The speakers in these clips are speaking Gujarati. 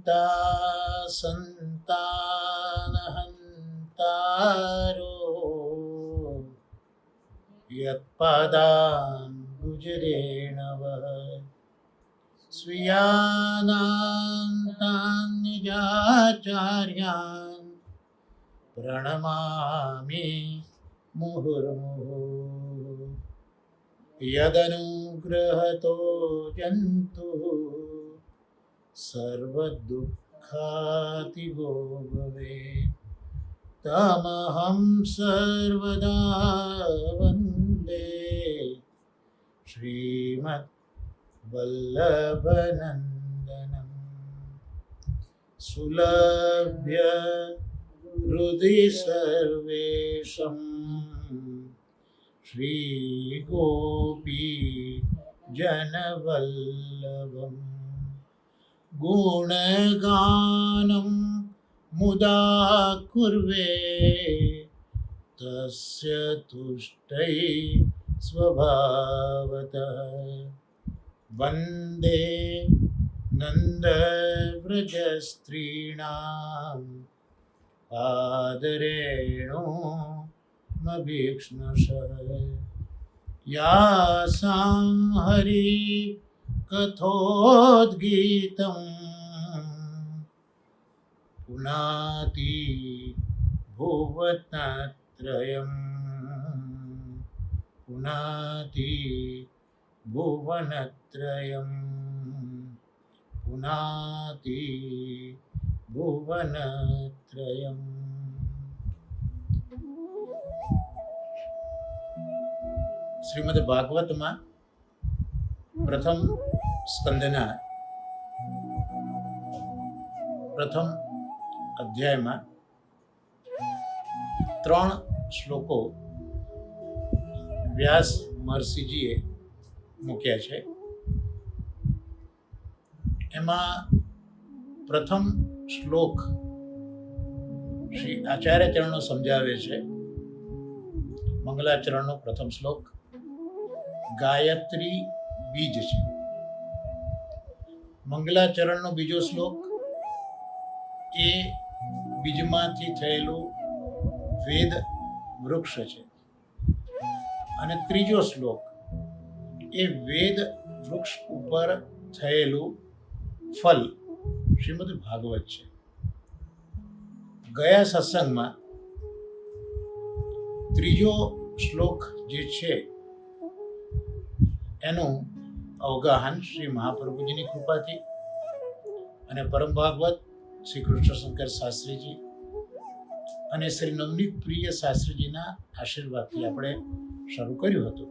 संतानहन्तारो यत्पादाम्बुजरेणवः स्वीयानान्तान् निजाचार्यान् प्रणमामि मुहुर्मुहुः। यदनुग्रहतो जन्तुः सर्वदुःखातिगो भवेत् तमहं सर्वदा वन्दे श्रीमद्वल्लभनन्दनम्। सुलभ्य हृदि सर्वेशं श्रीगोपी जनवल्लभम्। गुणगानं मुदा कुर्वे तस्य तुष्टै स्वभावतः। वन्दे नन्दव्रजस्त्रीणाम् आदरेणुमभीक्ष्णशः। यासां हरिकथोद्गीतम् पुनाति भुवनत्रयम् पुनाति भुवनत्रयम् पुनाति भुवनत्रयम्। શ્રીમદ ભાગવતમાં પ્રથમ સ્કંદના પ્રથમ અધ્યાયમાં 3 શ્લોકો વ્યાસ મહર્ષિજીએ મૂક્યા છે. એમાં પ્રથમ શ્લોક શ્રી આચાર્ય ચરણો સમજાવે છે. મંગલાચરણનો પ્રથમ શ્લોક ગાયત્રી બીજ છે. મંગલાચરણનો બીજો શ્લોક એ બીજમાંથી થયેલું વેદ વૃક્ષ છે અને ત્રીજો શ્લોક એ વેદ વૃક્ષ ઉપર થયેલું ફલ શ્રીમદ ભાગવત છે. ગયા સત્સંગમાં ત્રીજો શ્લોક જે છે એનું અવગાહન શ્રી મહાપ્રભુજીની કૃપાથી અને પરમ ભાગવત શ્રી કૃષ્ણશંકર શાસ્ત્રીજી અને શ્રી નવનીત પ્રિય શાસ્ત્રીજીના આશીર્વાદથી આપણે શરૂ કર્યું હતું.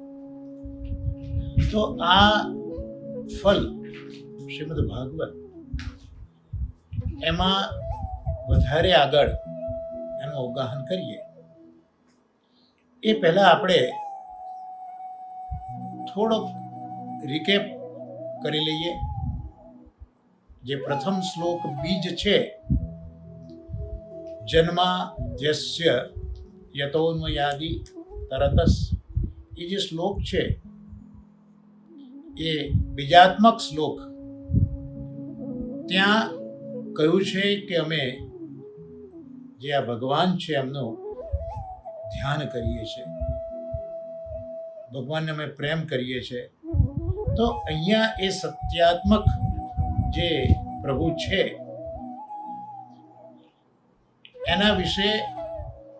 તો આ ફલ શ્રીમદ ભાગવત એમાં વધારે આગળ એનું અવગાહન કરીએ એ પહેલાં આપણે થોડોક રિકેપ કરી લઈએ. જે પ્રથમ શ્લોક બીજ છે, જન્માદ્યસ્ય યતોન્મયાદિ તરતસ, એ જે શ્લોક છે એ બીજાત્મક શ્લોક. ત્યાં કહ્યું છે કે અમે જે આ ભગવાન છે એમનું ધ્યાન કરીએ છીએ, ભગવાનને અમે પ્રેમ કરીએ છીએ. તો અહીંયા એ સત્યાત્મક જે પ્રભુ છે એના વિશે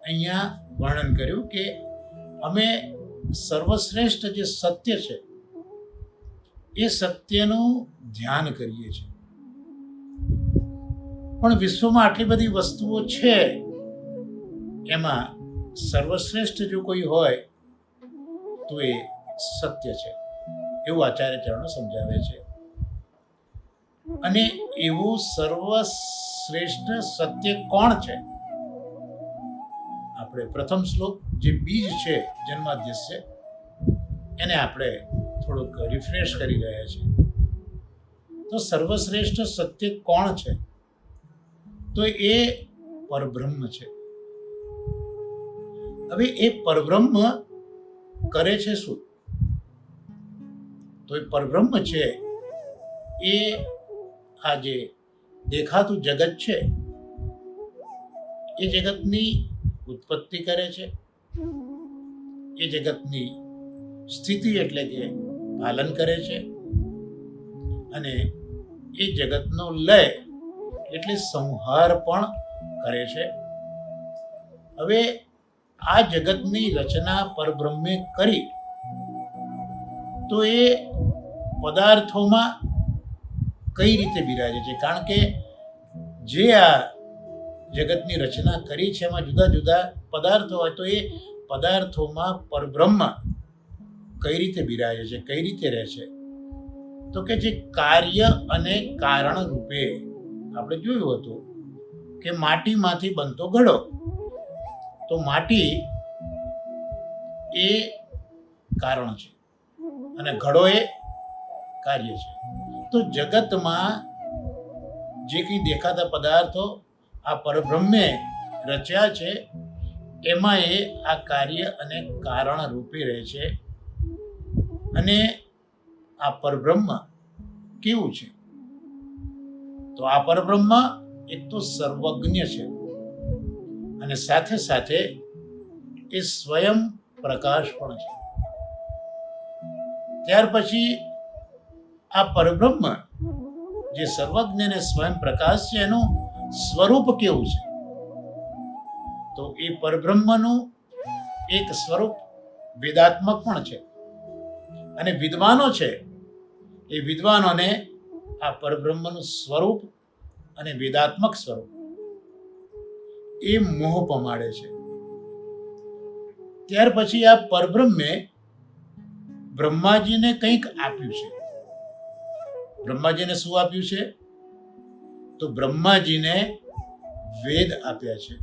અહીંયા વર્ણન કર્યું કે અમે સર્વશ્રેષ્ઠ જે સત્ય છે એ સત્યનું ધ્યાન કરીએ છીએ. પણ વિશ્વમાં આટલી બધી વસ્તુઓ છે, એમાં સર્વશ્રેષ્ઠ જો કોઈ હોય તો એ સત્ય છે, એવું આચાર્ય ચરણો સમજાવે છે. અને એવું સર્વશ્રેષ્ઠ સત્ય કોણ છે? આપણે પ્રથમ શ્લોક જે બીજ છે જન્માદ્યસ્ય, એને આપણે થોડુંક રિફ્રેશ કરી રહ્યા છીએ. તો સર્વશ્રેષ્ઠ સત્ય કોણ છે? તો એ પરબ્રહ્મ છે. હવે એ પરબ્રહ્મ કરે છે શું? તો એ પરબ્રહ્મ છે એ આ જે દેખાતું જગત છે એ જગતની ઉત્પત્તિ કરે છે, એ જગતની સ્થિતિ એટલે કે પાલન કરે છે, અને એ જગતનો લય એટલે સંહાર પણ કરે છે. હવે આ જગતની રચના પરબ્રહ્મે કરી તો એ પદાર્થોમાં કઈ રીતે બિરાજે છે? કારણ કે જે આ જગતની રચના કરી છે એમાં જુદા જુદા પદાર્થો હોય, તો એ પદાર્થોમાં પરબ્રહ્મ કઈ રીતે બિરાજે છે, કઈ રીતે રહે છે? તો કે જે કાર્ય અને કારણ રૂપે આપણે જોયું હતું કે માટીમાંથી બનતો ઘડો, તો માટી એ કારણ છે અને ઘડો એ કાર્ય છે. તો જગતમાં જે કંઈ દેખાતા પદાર્થો આ પરબ્રહ્મે રચ્યા છે એમાં એ આ કાર્ય અને કારણ રૂપે રહે છે. અને આ પરબ્રહ્મ કેવું છે? તો આ પરબ્રહ્મ એક તો સર્વજ્ઞ છે અને સાથે સાથે એ સ્વયં પ્રકાશ પણ છે. ત્યાર પછી આ પરબ્રહ્મ જે સર્વજ્ઞ અને સ્વયં પ્રકાશ છે એનું સ્વરૂપ કેવું છે? તો એ પરબ્રહ્મનું એક સ્વરૂપ વેદાત્મક પણ છે, અને વિદ્વાનો છે એ વિદ્વાનોને આ પરબ્રહ્મનું સ્વરૂપ અને વેદાત્મક સ્વરૂપ એ મોહ પમાડે છે. ત્યાર પછી આ પરબ્રહ્મે બ્રહ્માજીને કંઈક આપ્યું છે. બ્રહ્માજીને શું આપ્યું છે? તો બ્રહ્માજીને વેદ આપ્યા છે.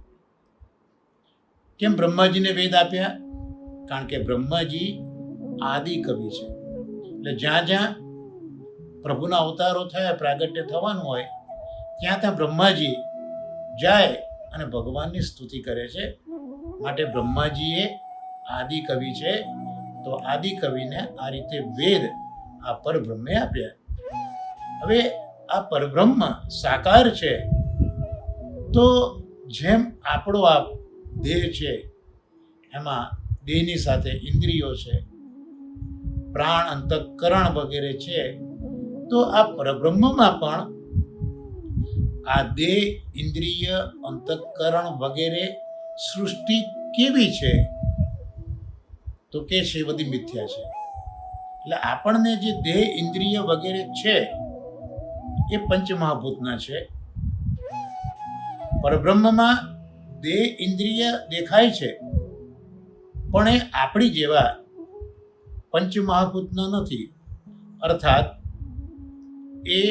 કેમ બ્રહ્માજીને વેદ આપ્યા? કારણ કે બ્રહ્માજી આદિ કવિ છે. એટલે જ્યાં જ્યાં પ્રભુના અવતારો થયા, પ્રાગટ્ય થવાનું હોય, ત્યાં ત્યાં બ્રહ્માજી જાય અને ભગવાનની સ્તુતિ કરે છે. માટે બ્રહ્માજી એ આદિ કવિ છે. તો આદિ કવિને આ રીતે વેદ આ પરબ્રહ્મે આપ્યા. હવે આ પરબ્રહ્મ સાકાર છે, તો જેમ આપણો આ દેહ છે એમાં દેહની સાથે ઇન્દ્રિયો છે, પ્રાણ, અંતઃકરણ વગેરે છે, તો આ પરબ્રહ્મમાં પણ આ દેહ, ઇન્દ્રિય, અંતઃકરણ વગેરે સૃષ્ટિ કેવી છે? તો કે છે બધી મિથ્યા છે. એટલે આપણને જે દેહ, ઇન્દ્રિય વગેરે છે એ પંચમહાભૂતના છે. પરબ્રહ્મમાં દેહ, ઇન્દ્રિય દેખાય છે, પણ એ આપણી જેવા પંચમહાભૂતના નથી. અર્થાત એ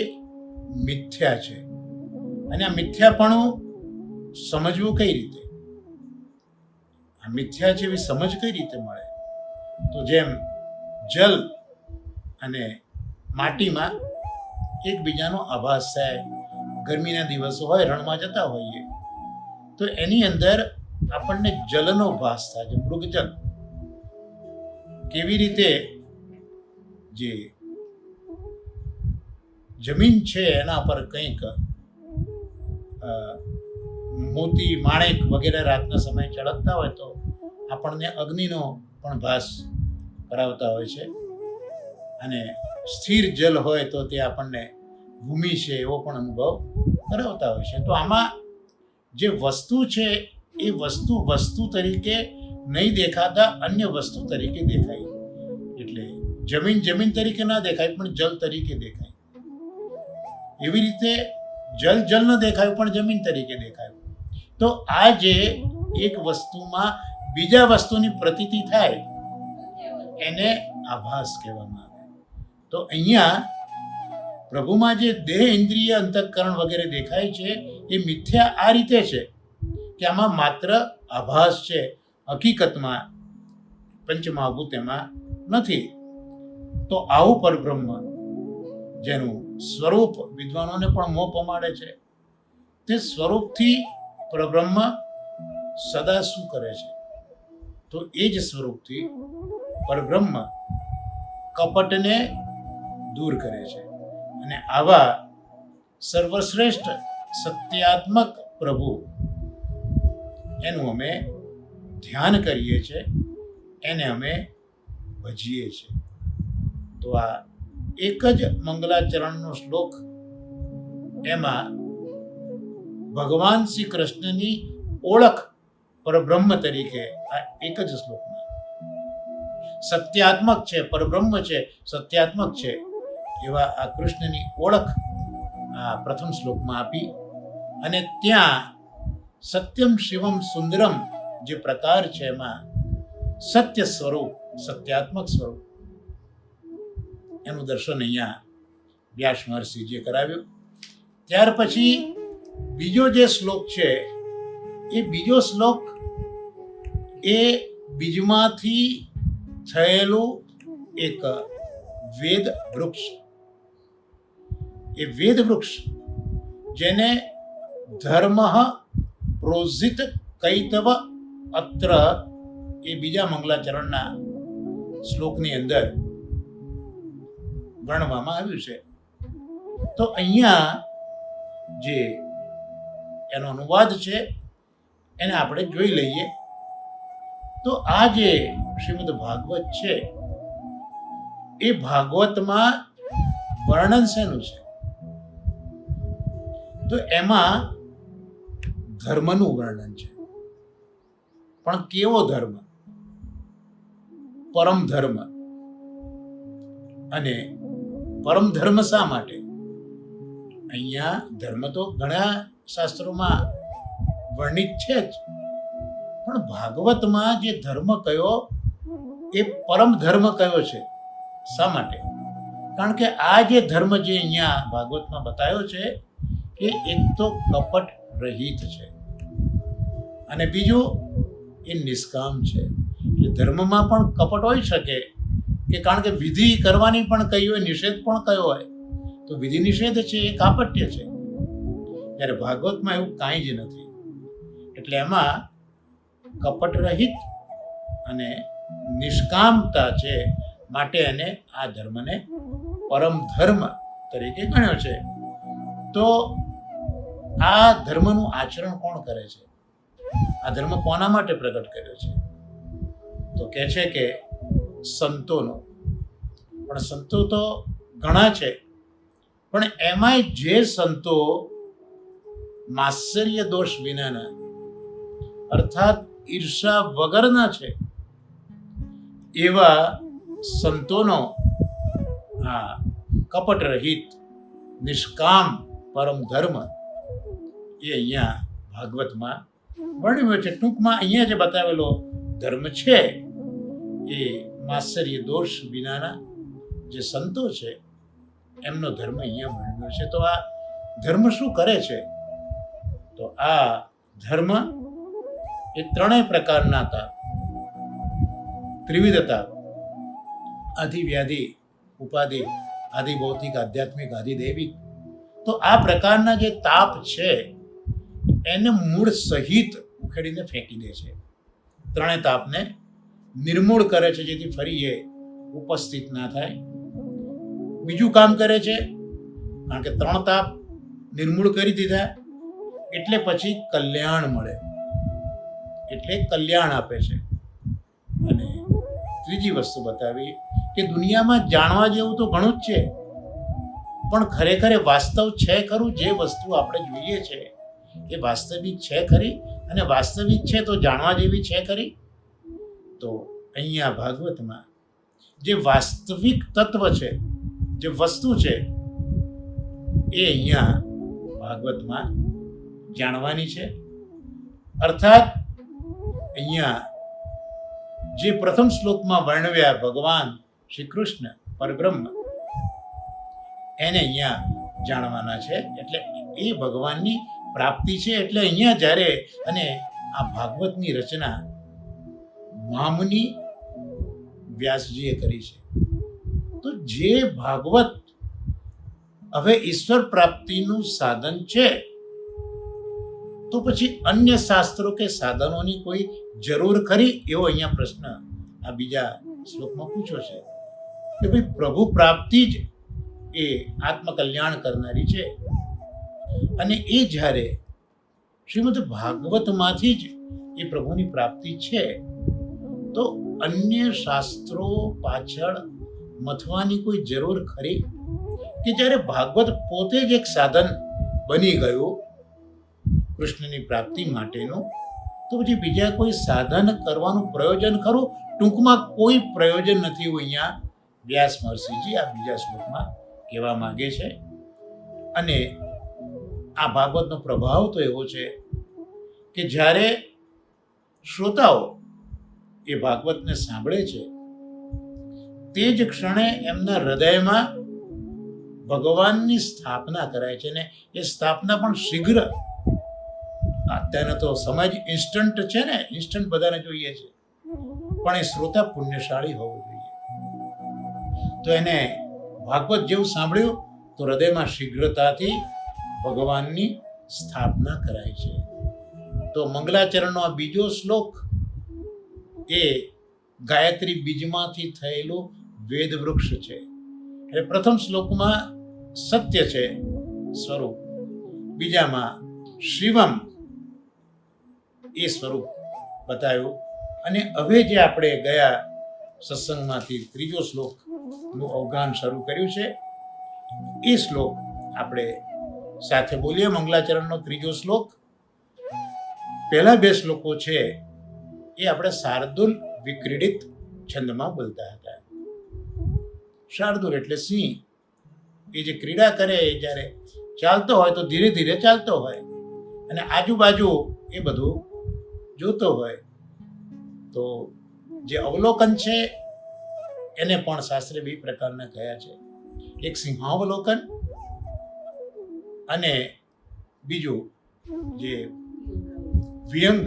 મિથ્યા છે. અને આ મિથ્યાપણું સમજવું કઈ રીતે? આ મિથ્યા જેવી સમજ કઈ રીતે મળે? તો જેમ જલ અને માટીમાં એકબીજાનો આભાસ થાય. ગરમીના દિવસો હોય, રણમાં જતા હોઈએ તો એની અંદર આપણને જલનો ભાસ થાય છે, મૃગજલ. કેવી રીતે જે જમીન છે એના પર કંઈક મોતી, માણેક વગેરે રાતના સમયે ચળકતા હોય તો આપણને અગ્નિનો પણ ભાસ કરાવતા હોય છે. અને સ્થિર જલ હોય તો તે આપણને ભૂમિ છે એવો પણ અનુભવ કરાવતા હોય છે. તો આમાં જે વસ્તુ છે એ વસ્તુ તરીકે નહીં દેખાતા અન્ય વસ્તુ તરીકે દેખાય. એટલે જમીન તરીકે ના દેખાય પણ જલ તરીકે દેખાય. એવી રીતે જલ ન દેખાયું પણ જમીન તરીકે દેખાયું. તો આ જે એક વસ્તુમાં બીજા વસ્તુની પ્રતીતિ થાય એને આભાસ કહેવામાં આવે. તો અહીંયા પ્રભુમાં જે દેહ, ઇન્દ્રિય, અંતઃકરણ વગેરે દેખાય છે એ મિથ્યા આ રીતે છે કે આમાં માત્ર આભાસ છે, હકીકતમાં પંચમહાભૂત એમાં નથી. તો આવું પરબ્રહ્મ જેનું સ્વરૂપ વિદ્વાનોને પણ મોહ પમાડે છે, તે સ્વરૂપથી પરબ્રહ્મ સદા શું કરે છે? તો એ જ સ્વરૂપથી પરબ્રહ્મ કપટને દૂર કરે છે. અને આવા સર્વશ્રેષ્ઠ સત્યાત્મક પ્રભુ એનું અમે ધ્યાન કરીએ છીએ, એને અમે ભજીએ છીએ. તો આ એક જ મંગલાચરણનો શ્લોક, એમાં ભગવાન શ્રી કૃષ્ણની ઓળખ પરબ્રહ્મ તરીકે આ એક જ શ્લોકમાં સત્યાત્મક છે, પરબ્રહ્મ છે, સત્યાત્મક છે એવા આ કૃષ્ણની ઓળખ આ પ્રથમ શ્લોકમાં આપી. અને ત્યાં સત્યમ શિવમ સુંદરમ જે પ્રકાર છે એમાં સત્ય સ્વરૂપ, સત્યાત્મક સ્વરૂપ એનું દર્શન અહીંયા વ્યાસ મહર્ષિજીએ કરાવ્યું. ત્યાર પછી બીજો જે શ્લોક છે એ બીજો શ્લોક એ બીજમાંથી થયેલું એક વેદ વૃક્ષ, એ વેદ વૃક્ષ જેને ધર્મ પ્રોઝિત કૈતવ અત્ર એ બીજા મંગલાચરણના શ્લોકની અંદર વર્ણવામાં આવ્યું છે. તો અહીંયા જે એનો અનુવાદ છે એને આપણે જોઈ લઈએ. તો આ જે શ્રીમદ ભાગવત છે એ ભાગવતમાં વર્ણન શેનું છે? તો એમાં ધર્મનું વર્ણન છે. પણ કેવો ધર્મ? પરમ ધર્મ. અને પરમ ધર્મ શા માટે? અહીંયા ધર્મ તો ઘણા શાસ્ત્રોમાં વર્ણિત છે જ, પણ ભાગવતમાં જે ધર્મ કયો એ પરમ ધર્મ કયો છે. શા માટે? કારણ કે આ જે ધર્મ જે અહીંયા ભાગવતમાં બતાવ્યો છે એ એક તો કપટ રહિત છે અને બીજું એ નિષ્કામ છે. એટલે ધર્મમાં પણ કપટ હોઈ શકે કે કારણ કે વિધિ કરવાની પણ કહી હોય, નિષેધ પણ કયો હોય, તો વિધિ નિષેધ છે એ કાપટ્ય છે. જ્યારે ભાગવતમાં એવું કાંઈ જ નથી. એટલે એમાં કપટ રહિત અને નિષ્કામતા છે, માટે એને આ ધર્મને પરમ ધર્મ તરીકે ગણ્યો છે. તો આ ધર્મનું આચરણ કોણ કરે છે? આ ધર્મ કોના માટે પ્રગટ કર્યો છે? તો કહે છે કે સંતોનો. પણ સંતો તો ઘણા છે, પણ એમાંય જે સંતો માત્સર્ય દોષ વિનાના અર્થાત ઈર્ષા વગરના છે એવા સંતોનો આ કપટ રહિત નિષ્કામ પરમ ધર્મ એ અહીંયા ભાગવતમાં વર્ણવ્યો છે. ટૂંકમાં અહીંયા જે બતાવેલો ધર્મ છે એ માત્સર્ય દોષ વિનાના જે સંતો છે એમનો ધર્મ અહીંયા વર્ણવ્યો છે. તો આ ધર્મ શું કરે છે? તો આ ધર્મ એ ત્રણેય પ્રકારના તાપ, ત્રિવિધ તાપ, આધિ વ્યાધિ ઉપાધિ, આધિ ભૌતિક, આધ્યાત્મિક, આધિ દૈવિક. તો આ પ્રકારના જે તાપ છે એને મૂળ સહિત ઉખેડીને ફેંકી દે છે. ત્રણેય તાપને નિર્મૂળ કરે છે, જેથી ફરી એ ઉપસ્થિત ના થાય. બીજું કામ કરે છે, કારણ કે ત્રણ તાપ નિર્મૂળ કરી દીધા એટલે પછી કલ્યાણ મળે, એટલે કલ્યાણ આપે છે. અને ત્રીજી વસ્તુ બતાવી કે દુનિયામાં જાણવા જેવું તો ઘણું જ છે, પણ ખરેખર વાસ્તવ છે ખરું? જે વસ્તુ આપણે જોઈએ છે એ વાસ્તવિક છે ખરી? અને વાસ્તવિક છે તો જાણવા જેવી છે ખરી? તો અહીંયા ભાગવતમાં જે વાસ્તવિક તત્વ છે, જે વસ્તુ છે એ અહીંયા ભાગવતમાં જાણવાની છે. અર્થાત અહીંયા જે પ્રથમ શ્લોકમાં વર્ણવ્યા ભગવાન શ્રી કૃષ્ણ પરબ્રહ્મ એને અહીંયા જાણવાના છે. એટલે એ ભગવાનની પ્રાપ્તિ છે. એટલે અહીંયા જ્યારે અને આ ભાગવતની રચના મહામુનિ વ્યાસજીએ કરી છે. તો જે ભાગવત હવે ઈશ્વર પ્રાપ્તિનું સાધન છે, તો પછી અન્ય શાસ્ત્રો કે સાધનોની કોઈ જરૂર ખરી? એવો અહીંયા પ્રશ્ન આ બીજા શ્લોકમાં પૂછ્યો છે કે ભાઈ પ્રભુ પ્રાપ્તિ જ એ આત્મકલ્યાણ કરનારી છે. અને એ જ્યારે શ્રીમદ ભાગવતમાંથી જ એ પ્રભુની પ્રાપ્તિ છે, તો અન્ય શાસ્ત્રો પાછળ મથવાની કોઈ જરૂર ખરી? કે જ્યારે ભાગવત પોતે જ એક સાધન બની ગયું કૃષ્ણની પ્રાપ્તિ માટેનું, તો પછી બીજા કોઈ સાધન કરવાનું પ્રયોજન ખરું? ટૂંકમાં કોઈ પ્રયોજન નથી એવું અહીંયા વ્યાસ મહર્ષિજી આ બીજા શ્લોકમાં કહેવા માંગે છે. અને આ ભાગવતનો પ્રભાવ તો એવો છે કે જ્યારે શ્રોતાઓ એ ભાગવતને સાંભળે છે, તે જ ક્ષણે એમના હૃદયમાં ભગવાનની સ્થાપના કરાય છે, ને એ સ્થાપના પણ શીઘ્ર. અત્યારનો તો સમય ઇન્સ્ટન્ટ છે ને, ઇન્સ્ટન્ટ બધાને જોઈએ છે, પણ એ શ્રોતા પુણ્યશાળી હોવો જોઈએ. તો એને ભાગવત જેવું સાંભળ્યું તો હૃદયમાં શીઘ્રતાથી ભગવાનની સ્થાપના કરાય છે. તો મંગલાચરણનો આ બીજો શ્લોક એ ગાયત્રી બીજમાંથી થયેલું વેદ વૃક્ષ છે. એટલે પ્રથમ શ્લોકમાં સત્ય છે સ્વરૂપ, બીજામાં શિવમ એ સ્વરૂપ બતાવ્યું. અને હવે જે આપણે ગયા સત્સંગમાંથી ત્રીજો શ્લોકનું અવગાન શરૂ કર્યું છે, એ શ્લોક આપણે સાથે બોલીએ. મંગલાચરણનો ત્રીજો શ્લોક. પહેલા બે શ્લોકો છે એ આપણે શાર્દુલ વિક્રીડિત છંદમાં બોલતા હતા. શાર્દુલ એટલે સિંહ. એ જે ક્રીડા કરે એ જ્યારે ચાલતો હોય તો ધીરે ધીરે ચાલતો હોય અને આજુબાજુ એ બધું જોતો હોય. તો જે અવલોકન છે એને પણ શાસ્ત્રે બે પ્રકારના કયા છે. એક સિંહાવલોકન અને બીજું જે વ્યંગ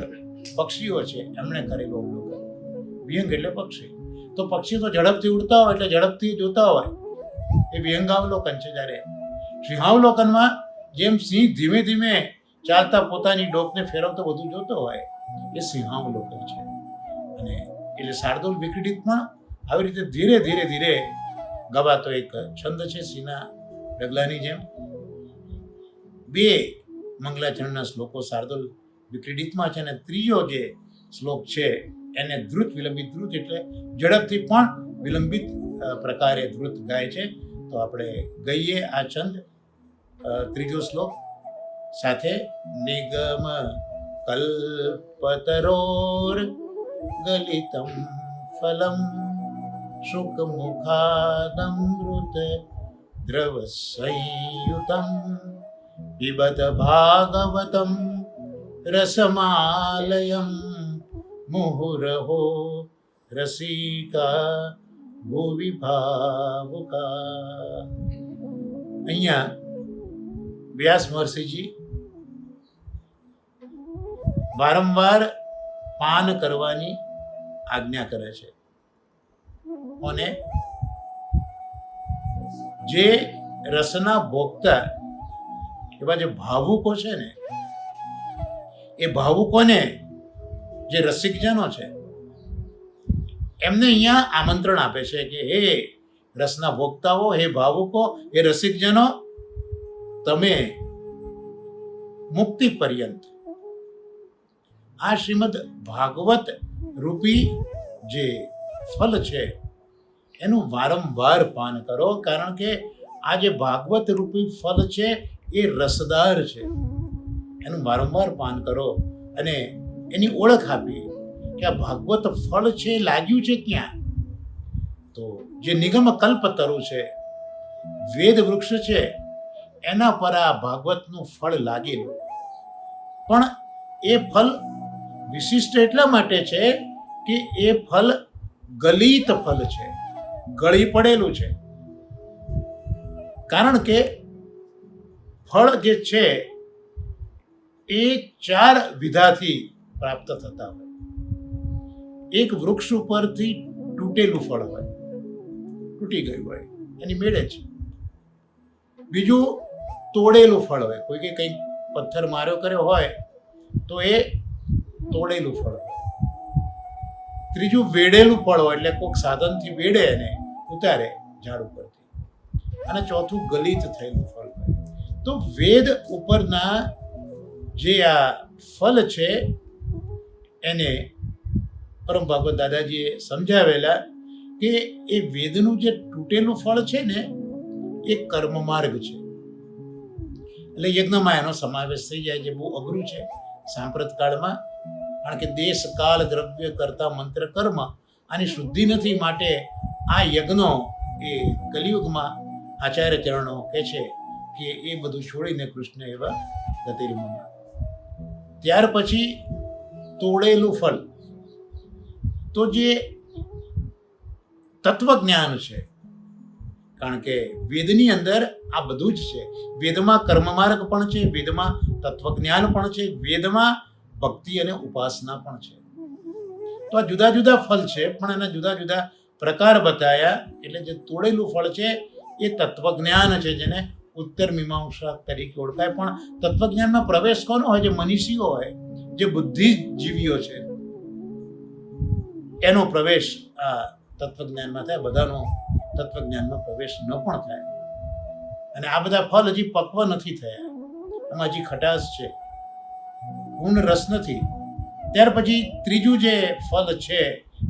પક્ષીઓ છે એમણે કરેલું અવલોકન. વ્યંગ એટલે પક્ષી. તો પક્ષી તો ઝડપથી ઉડતા હોય એટલે ઝડપથી જોતા હોય, એ વ્યંગાવલોકન છે. જ્યારે સિંહાવલોકનમાં જેમ સિંહ ધીમે ધીમે ચાલતા પોતાની ડોકને ફેરવતો બધું જોતો હોય, એ સિંહાવલોકન છે. અને એટલે શાર્દુલ વિક્રીડિત પણ આવી રીતે ધીરે ધીરે ધીરે ગવાતો એક છંદ છે, સિંહના ડગલાની જેમ. બે મંગલાચરણના શ્લોકો શાર્દુલ વિક્રીડિતમાં છે, અને ત્રીજો જે શ્લોક છે એને ધ્રુત વિલંબિત. ધ્રુત એટલે ઝડપથી પણ વિલંબિત પ્રકારે ધ્રુત ગાય છે. તો આપણે ગઈએ આ છંદ, ત્રીજો શ્લોક સાથે. નિગમ કલ્પતરોર ગલિતમ ફલમ શુક મુખાદમૃત દ્રવ સંયુતમ પિબત ભાગવતમ રસમાલયમ મુહુરહો રસિકા ભુવિ ભાવુકા. અહીંયા વ્યાસ મહર્ષિજી વારંવાર પાન કરવાની આજ્ઞા કરે છે. અને જે રસના ભોગતા એવા જે ભાવુકો છે ને, એ ભાવુકોને, જે રસિકજનો છે, એમને અહીંયા આમંત્રણ આપે છે કે હે રસના ભોગતાઓ, હે ભાવુકો, હે રસિકજનો, તમે મુક્તિ પર્યંત આ શ્રીમદ ભાગવત રૂપી જે ફલ છે એનું વારંવાર પાન કરો. કારણ કે આ જે ભાગવત રૂપી ફલ છે એ રસદાર છે. એનું વારંવાર પાન કરો અને એની ઓળખ આપી કે આ ભાગવત ફળ છે લાગ્યું છે ક્યાં. તો જે નિગમ કલ્પતરુ છે, વેદ વૃક્ષ છે, એના પર આ ભાગવતનું ફળ લાગેલું. પણ એ ફળ વિશિષ્ટ એટલા માટે છે કે એ ફળ ગલિત ફળ છે, ગળી પડેલું છે. કારણ કે ફળ જે છે એ 4 વિધાથી પ્રાપ્ત થતા હોય. એક વૃક્ષ ઉપરથી તૂટેલું ફળ હોય, તૂટી ગયું હોય, એની મેળે છે. બીજું તોડેલું ફળ હોય, કોઈ કે કંઈક પથ્થર માર્યો કર્યો હોય તો એ તોડેલું ફળ હોય. ત્રીજું વેડેલું ફળ હોય, એટલે કોઈક સાધનથી વેડે અને ઉતારે ઝાડ ઉપરથી. અને ચોથું ગલિત થયેલું ફળ હોય. તો વેદ ઉપરના જે આ ફલ છે એને પરમ ભાગવત દાદાજીએ સમજાવેલા કે એ વેદનું જે તૂટેલું ફળ છે ને એ કર્મ માર્ગ છે. એટલે યજ્ઞમાં એનો સમાવેશ થઈ જાય, જે બહુ અઘરું છે સાંપ્રત કાળમાં, કારણ કે દેશ કાળ દ્રવ્ય કરતા મંત્ર કર્મ આની શુદ્ધિ નથી. માટે આ યજ્ઞો એ કલિયુગમાં આચાર્ય ચરણો કહે છે કે એ બધું છોડીને કૃષ્ણ એવા ગતિર્મમાં. ત્યાર પછી તોડેલું ફળ, તો જે તત્વજ્ઞાન છે, કારણ કે વેદની અંદર આ બધું જ છે. વેદમાં કર્મ માર્ગ પણ છે, વેદમાં તત્વજ્ઞાન પણ છે, વેદમાં ભક્તિ અને ઉપાસના પણ છે. તો આ જુદા જુદા ફળ છે, પણ એના જુદા જુદા પ્રકાર બતાવ્યા. એટલે જે તોડેલું ફળ છે એ તત્વજ્ઞાન છે, જેને ઉત્તર મીમાંસા તરીકે ઓળખાય. પણ તત્વજ્ઞાનમાં પ્રવેશ કોનો હોય? જે મનીષીઓ હોય, જે બુદ્ધિજીવીઓ છે, એનો પ્રવેશ આ તત્વજ્ઞાનમાં થાય. બધાનો તત્વજ્ઞાનમાં પ્રવેશ ન પણ થાય. અને આ બધા ફળ હજી પક્વ નથી થયા, એમાં હજી ખટાશ છે, પૂર્ણ રસ નથી. ત્યાર પછી ત્રીજું જે ફળ છે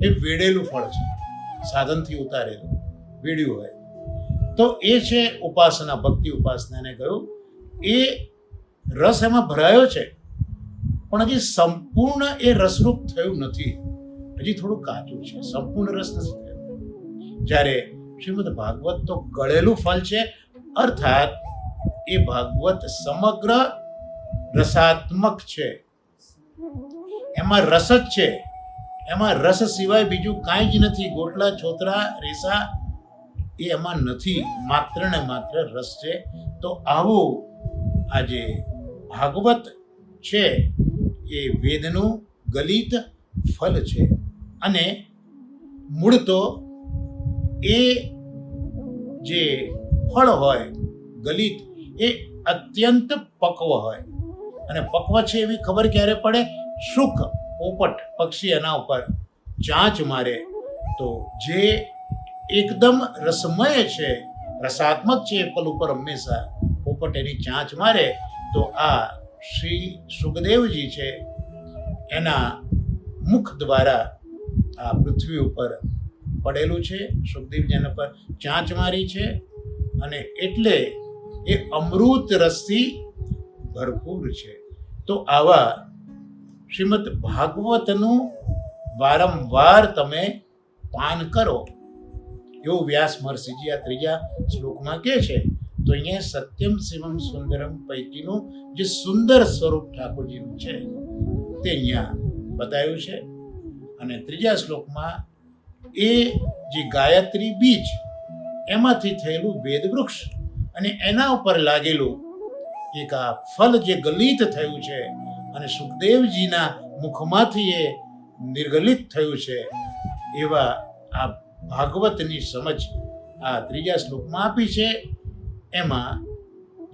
એ વેડેલું ફળ છે, સાધનથી ઉતારેલું વેડ્યું હોય. તો એ છે ઉપાસના, ભક્તિ ઉપાસનાને કહ્યું. એ રસ એમાં ભરાયો છે, પણ હજી સંપૂર્ણ એ રસરૂપ થયું નથી, હજી થોડું કાચું છે, સંપૂર્ણ રસ નથી થયો. જ્યારે શ્રીમદ ભાગવત તો ગળેલું ફળ છે, અર્થાત એ ભાગવત સમગ્ર રસાત્મક છે. એમાં રસ જ છે, એમાં રસ સિવાય બીજું કાંઈ જ નથી. ગોટલા છોતરા રેસા એ એમાં નથી, માત્ર ને માત્ર રસ છે. તો આવું આ જે ભાગવત છે એ વેદનું ગલિત ફલ છે. અને મૂળ તો એ જે ફળ હોય ગલિત એ અત્યંત પક્વ હોય. અને પક્વ છે એવી ખબર ક્યારે પડે? શુક પોપટ પક્ષી એના ઉપર ચાંચ મારે તો જે એકદમ રસમય છે, રસાત્મક છે એ ફળ ઉપર હંમેશા પોપટ એની ચાંચ મારે તો આ શ્રી સુખદેવજી છે એના મુખ દ્વારા આ પૃથ્વી ઉપર પડેલું છે. સુખદેવજી એના પર ચાંચ મારી છે, અને એટલે એ અમૃત રસથી ભરપૂર છે. તો આવા શ્રીમદ ભાગવતનું વારંવાર તમે પાન કરો એવું વ્યાસ મહર્ષિજી આ ત્રીજા શ્લોકમાં કહે છે. તો અહીંયા સત્યમ શિવમ સુંદરમ પૈકીનું જે સુંદર સ્વરૂપ ઠાકોરજીનું છે તે અહીંયા બતાવ્યું છે. અને ત્રીજા શ્લોકમાં એ જે ગાયત્રી બીજ એમાંથી થયેલું વેદ વૃક્ષ અને એના ઉપર લાગેલું એક આ ફલ જે ગલિત થયું છે અને સુખદેવજીના મુખમાંથી એ નિર્ગલિત થયું છે, એવા આ ભાગવતની સમજ આ ત્રીજા શ્લોકમાં આપી છે. એમાં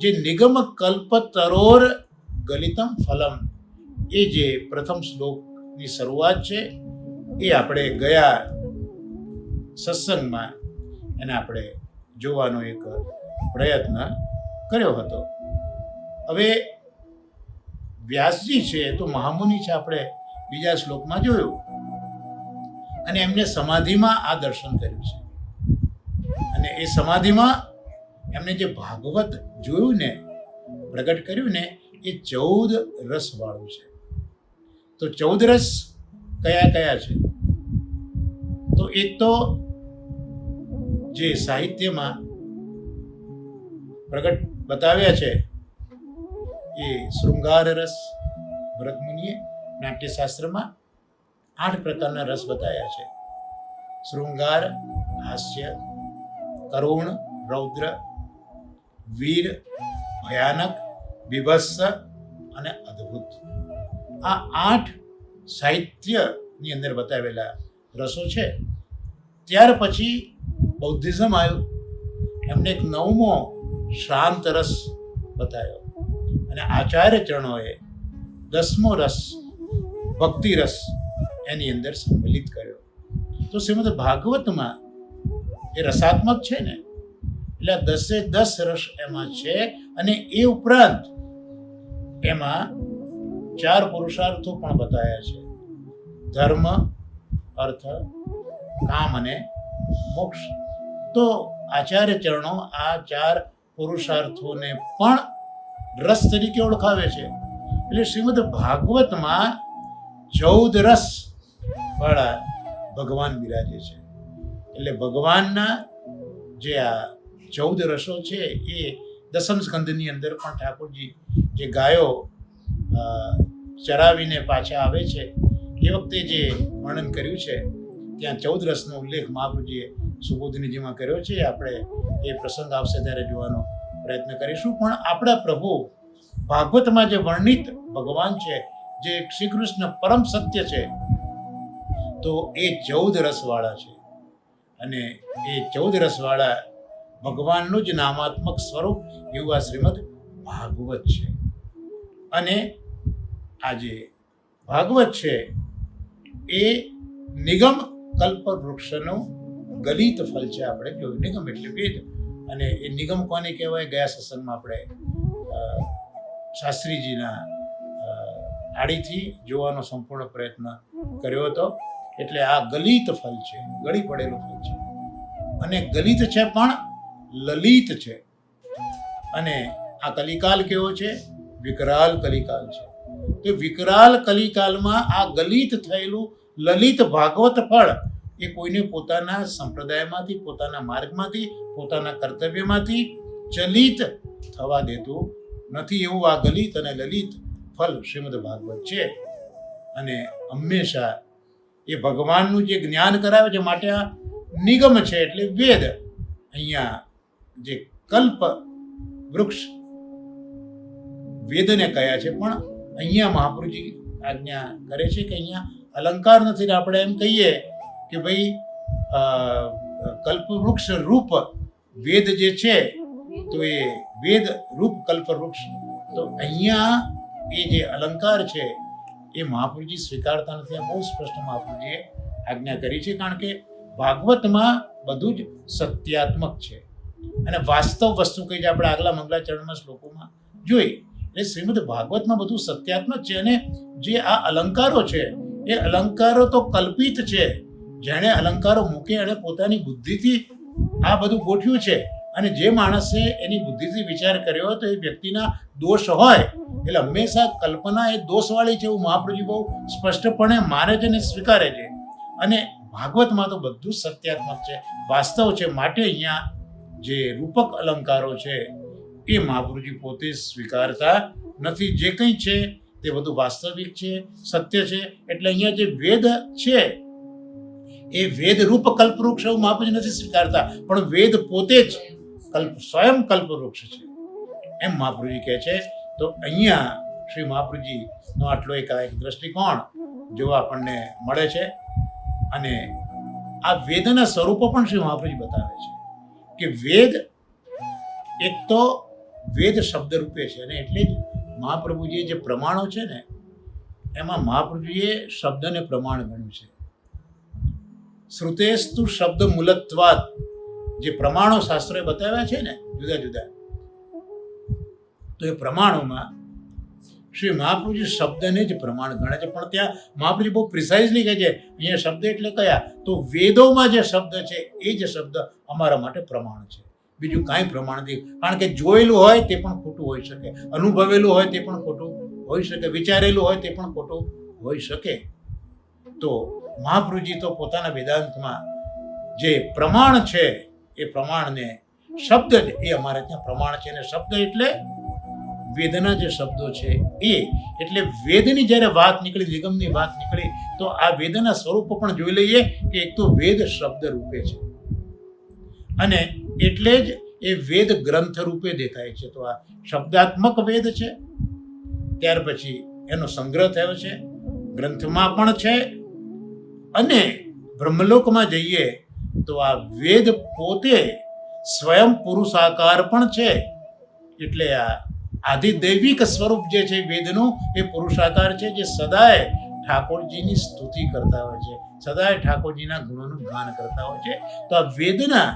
જે નિગમ કલ્પતરોર ગલિતમ ફલમ એ જે પ્રથમ શ્લોકની શરૂઆત છે એ આપણે ગયા સત્સંગમાં એને આપણે જોવાનો એક પ્રયત્ન કર્યો હતો. હવે વ્યાસજી છે તો મહામુનિ છે, આપણે બીજા શ્લોકમાં જોયું, અને એમને સમાધિમાં આ દર્શન કર્યું છે. અને એ સમાધિમાં એમને જે ભાગવત જોયું ને, પ્રગટ કર્યું ને, એ 14 રસ વાળું છે. તો 14 રસ કયા કયા છે? તો એક તો જે સાહિત્યમાં પ્રગટ બતાવ્યા છે એ શૃંગાર રસ. ભરતમુનિએ નાટ્યશાસ્ત્રમાં 8 પ્રકારના રસ બતાવ્યા છે: શૃંગાર, હાસ્ય, કરુણ, રૌદ્ર, વીર, ભયાનક, બીભત્સ અને અદ્ભુત. આ 8 સાહિત્યની અંદર બતાવેલા રસો છે. ત્યાર પછી બૌદ્ધિઝમ આવ્યું, એમને એક 9મો શાંત રસ બતાવ્યો, અને આચાર્ય ચરણોએ 10મો રસ ભક્તિ રસ એની અંદર સંમિલિત કર્યો. તો શ્રીમદ ભાગવતમાં એ રસાત્મક છે ને, એટલે 10 રસ એમાં છે. અને એ ઉપરાંત એમાં 4 પુરુષાર્થો પણ બતાવ્યા છે: ધર્મ, અર્થ, કામ અને મોક્ષ. તો આચાર્ય ચરણો આ 4 પુરુષાર્થોને પણ રસ તરીકે ઓળખાવે છે. એટલે શ્રીમદ ભાગવતમાં 14 રસ વાળા ભગવાન બિરાજે છે. એટલે ભગવાનના જે આ 14 રસો છે એ દસમ સ્કંદની અંદર પણ ઠાકોરજી જે ગાયો ચરાવીને પાછા આવે છે એ વખતે જે વર્ણન કર્યું છે ત્યાં 14 રસનો ઉલ્લેખ મહાપ્રભુજીએ સુબોધિનીજીમાં કર્યો છે. આપણે એ પ્રસંગ આવશે ત્યારે જોવાનો પ્રયત્ન કરીશું. પણ આપણા પ્રભુ ભાગવતમાં જે વર્ણિત ભગવાન છે, જે શ્રી કૃષ્ણ પરમ સત્ય છે, તો એ 14 રસવાળા છે. અને એ 14 રસવાળા ભગવાનનું જ નામાત્મક સ્વરૂપ એવું આ શ્રીમદ ભાગવત છે. અને આ જે ભાગવત છે એ નિગમ કલ્પ વૃક્ષનું ગલિત ફલ છે. આપણે જોયું નિગમ એટલે વેદ, અને એ નિગમ કોને કહેવાય ગયા સત્સંગમાં આપણે શાસ્ત્રીજીના આડીથી જોવાનો સંપૂર્ણ પ્રયત્ન કર્યો હતો. એટલે આ ગલિત ફલ છે, ગળી પડેલું ફલ છે. અને ગલિત છે પણ લલિત છે. અને આ કલિકાલ કેવો છે? વિકરાલ કલિકાલ છે. તો વિકરાલ કલિકાલમાં આ ગલિત થયેલું લલિત ભાગવત ફળ એ કોઈને પોતાના સંપ્રદાયમાંથી, પોતાના માર્ગમાંથી, પોતાના કર્તવ્યમાંથી ચલિત થવા દેતું નથી. એવું આ ગલિત અને લલિત ફલ શ્રીમદ ભાગવત છે. અને હંમેશા એ ભગવાનનું જે જ્ઞાન કરાવે છે માટે આ નિગમ છે એટલે વેદ. અહીંયા જે કલ્પ વૃક્ષ વેદને કયા છે, પણ અહીંયા મહાપુરુજી આજ્ઞા કરે છે કે અહીંયા અલંકાર નથી. આપણે એમ કહીએ કે ભાઈ કલ્પવૃક્ષ રૂપ વેદ જે છે તો એ વેદ રૂપ કલ્પવૃક્ષ. તો અહીંયા એ જે અલંકાર છે એ મહાપુરુજી સ્વીકારતા નથી. આ બહુ સ્પષ્ટ મહાપુરુજીએ આજ્ઞા કરી છે. કારણ કે ભાગવતમાં બધું જ સત્યાત્મક છે અને વાસ્તવ વસ્તુ કઈ જે આપણે આગલા મંગલાચરણમાં શ્લોકોમાં જોઈ. એટલે શ્રીમદ ભાગવતમાં બધું સત્યાત્મક છે. અને જે આ અલંકારો છે એ અલંકારો તો કલ્પિત છે. જેણે અલંકારો મૂકે અને પોતાની બુદ્ધિથી આ બધું ગોઠવ્યું છે. અને જે માણસે એની બુદ્ધિથી વિચાર કર્યો હોય તો એ વ્યક્તિના દોષ હોય. એટલે હંમેશા કલ્પના એ દોષવાળી છે એવું મહાપ્રભુજી બહુ સ્પષ્ટપણે માને છે અને સ્વીકારે છે. અને ભાગવતમાં તો બધું સત્યાત્મક છે, વાસ્તવ છે. માટે અહીંયા જે રૂપક અલંકારો છે એ મહાપ્રભુજી પોતે સ્વીકારતા નથી. જે કંઈ છે તે બધું વાસ્તવિક છે, સત્ય છે. એટલે અહીંયા જે વેદ છે એ વેદ રૂપ કલ્પવૃક્ષ એવું મહાપ્રભુજી નથી સ્વીકારતા, પણ વેદ પોતે જ સ્વયં કલ્પવૃક્ષ છે એમ મહાપ્રભુજી કહે છે. તો અહીંયા શ્રી મહાપ્રભુજીનો આટલો એક દ્રષ્ટિકોણ જોવા આપણને મળે છે. અને આ વેદના સ્વરૂપો પણ શ્રી મહાપ્રભુજી બતાવે છે કે વેદ એક તો વેદ શબ્દ રૂપે છે. અને એટલે જ મહાપ્રભુજીએ જે પ્રમાણો છે ને એમાં મહાપ્રભુજીએ શબ્દને પ્રમાણ ગણ્યું છે. શ્રુતેસ્તુ શબ્દ મૂલત્વાદ જે પ્રમાણો શાસ્ત્રોએ બતાવ્યા છે ને જુદા જુદા, તો એ પ્રમાણોમાં શ્રી મહાપ્રભુજી શબ્દને જ પ્રમાણ ગણે છે. પણ ત્યાં મહાપ્રભુજી બહુ પ્રિસાઇઝલી કહે છે અહીંયા શબ્દ એટલે કયા? તો વેદોમાં જે શબ્દ છે એ જ શબ્દ અમારા માટે પ્રમાણ છે. બીજું કાંઈ પ્રમાણ નથી. કારણ કે જોયેલું હોય તે પણ ખોટું હોઈ શકે, અનુભવેલું હોય તે પણ ખોટું હોઈ શકે, વિચારેલું હોય તે પણ ખોટું હોઈ શકે. તો મહાપ્રભુજી તો પોતાના વેદાંતમાં જે પ્રમાણ છે એ પ્રમાણને શબ્દ જ એ અમારે ત્યાં પ્રમાણ છે. અને શબ્દ એટલે વેદના જે શબ્દો છે એ. એટલે વેદની જ્યારે વાત નીકળી, નિગમની વાત નીકળી, તો આ વેદના સ્વરૂપ પણ જોઈ લઈએ કે એક તો વેદ શબ્દ રૂપે છે અને એટલે જ એ વેદ ગ્રંથ રૂપે દેખાય છે. તો આ શબ્દાત્મક વેદ છે. ત્યાર પછી એનો સંગ્રહ થયો છે, ગ્રંથમાં પણ છે. અને બ્રહ્મલોકમાં જઈએ તો આ વેદ પોતે સ્વયં પુરુષાકાર પણ છે. એટલે આ આધિદૈવિક સ્વરૂપ જે છે વેદનું એ પુરુષાકાર છે, જે સદાય ઠાકોરજીની સ્તુતિ કરતા હોય છે, સદાય ઠાકોરજીના ગુણોનું ગાન કરતા હોય છે. તો આ વેદના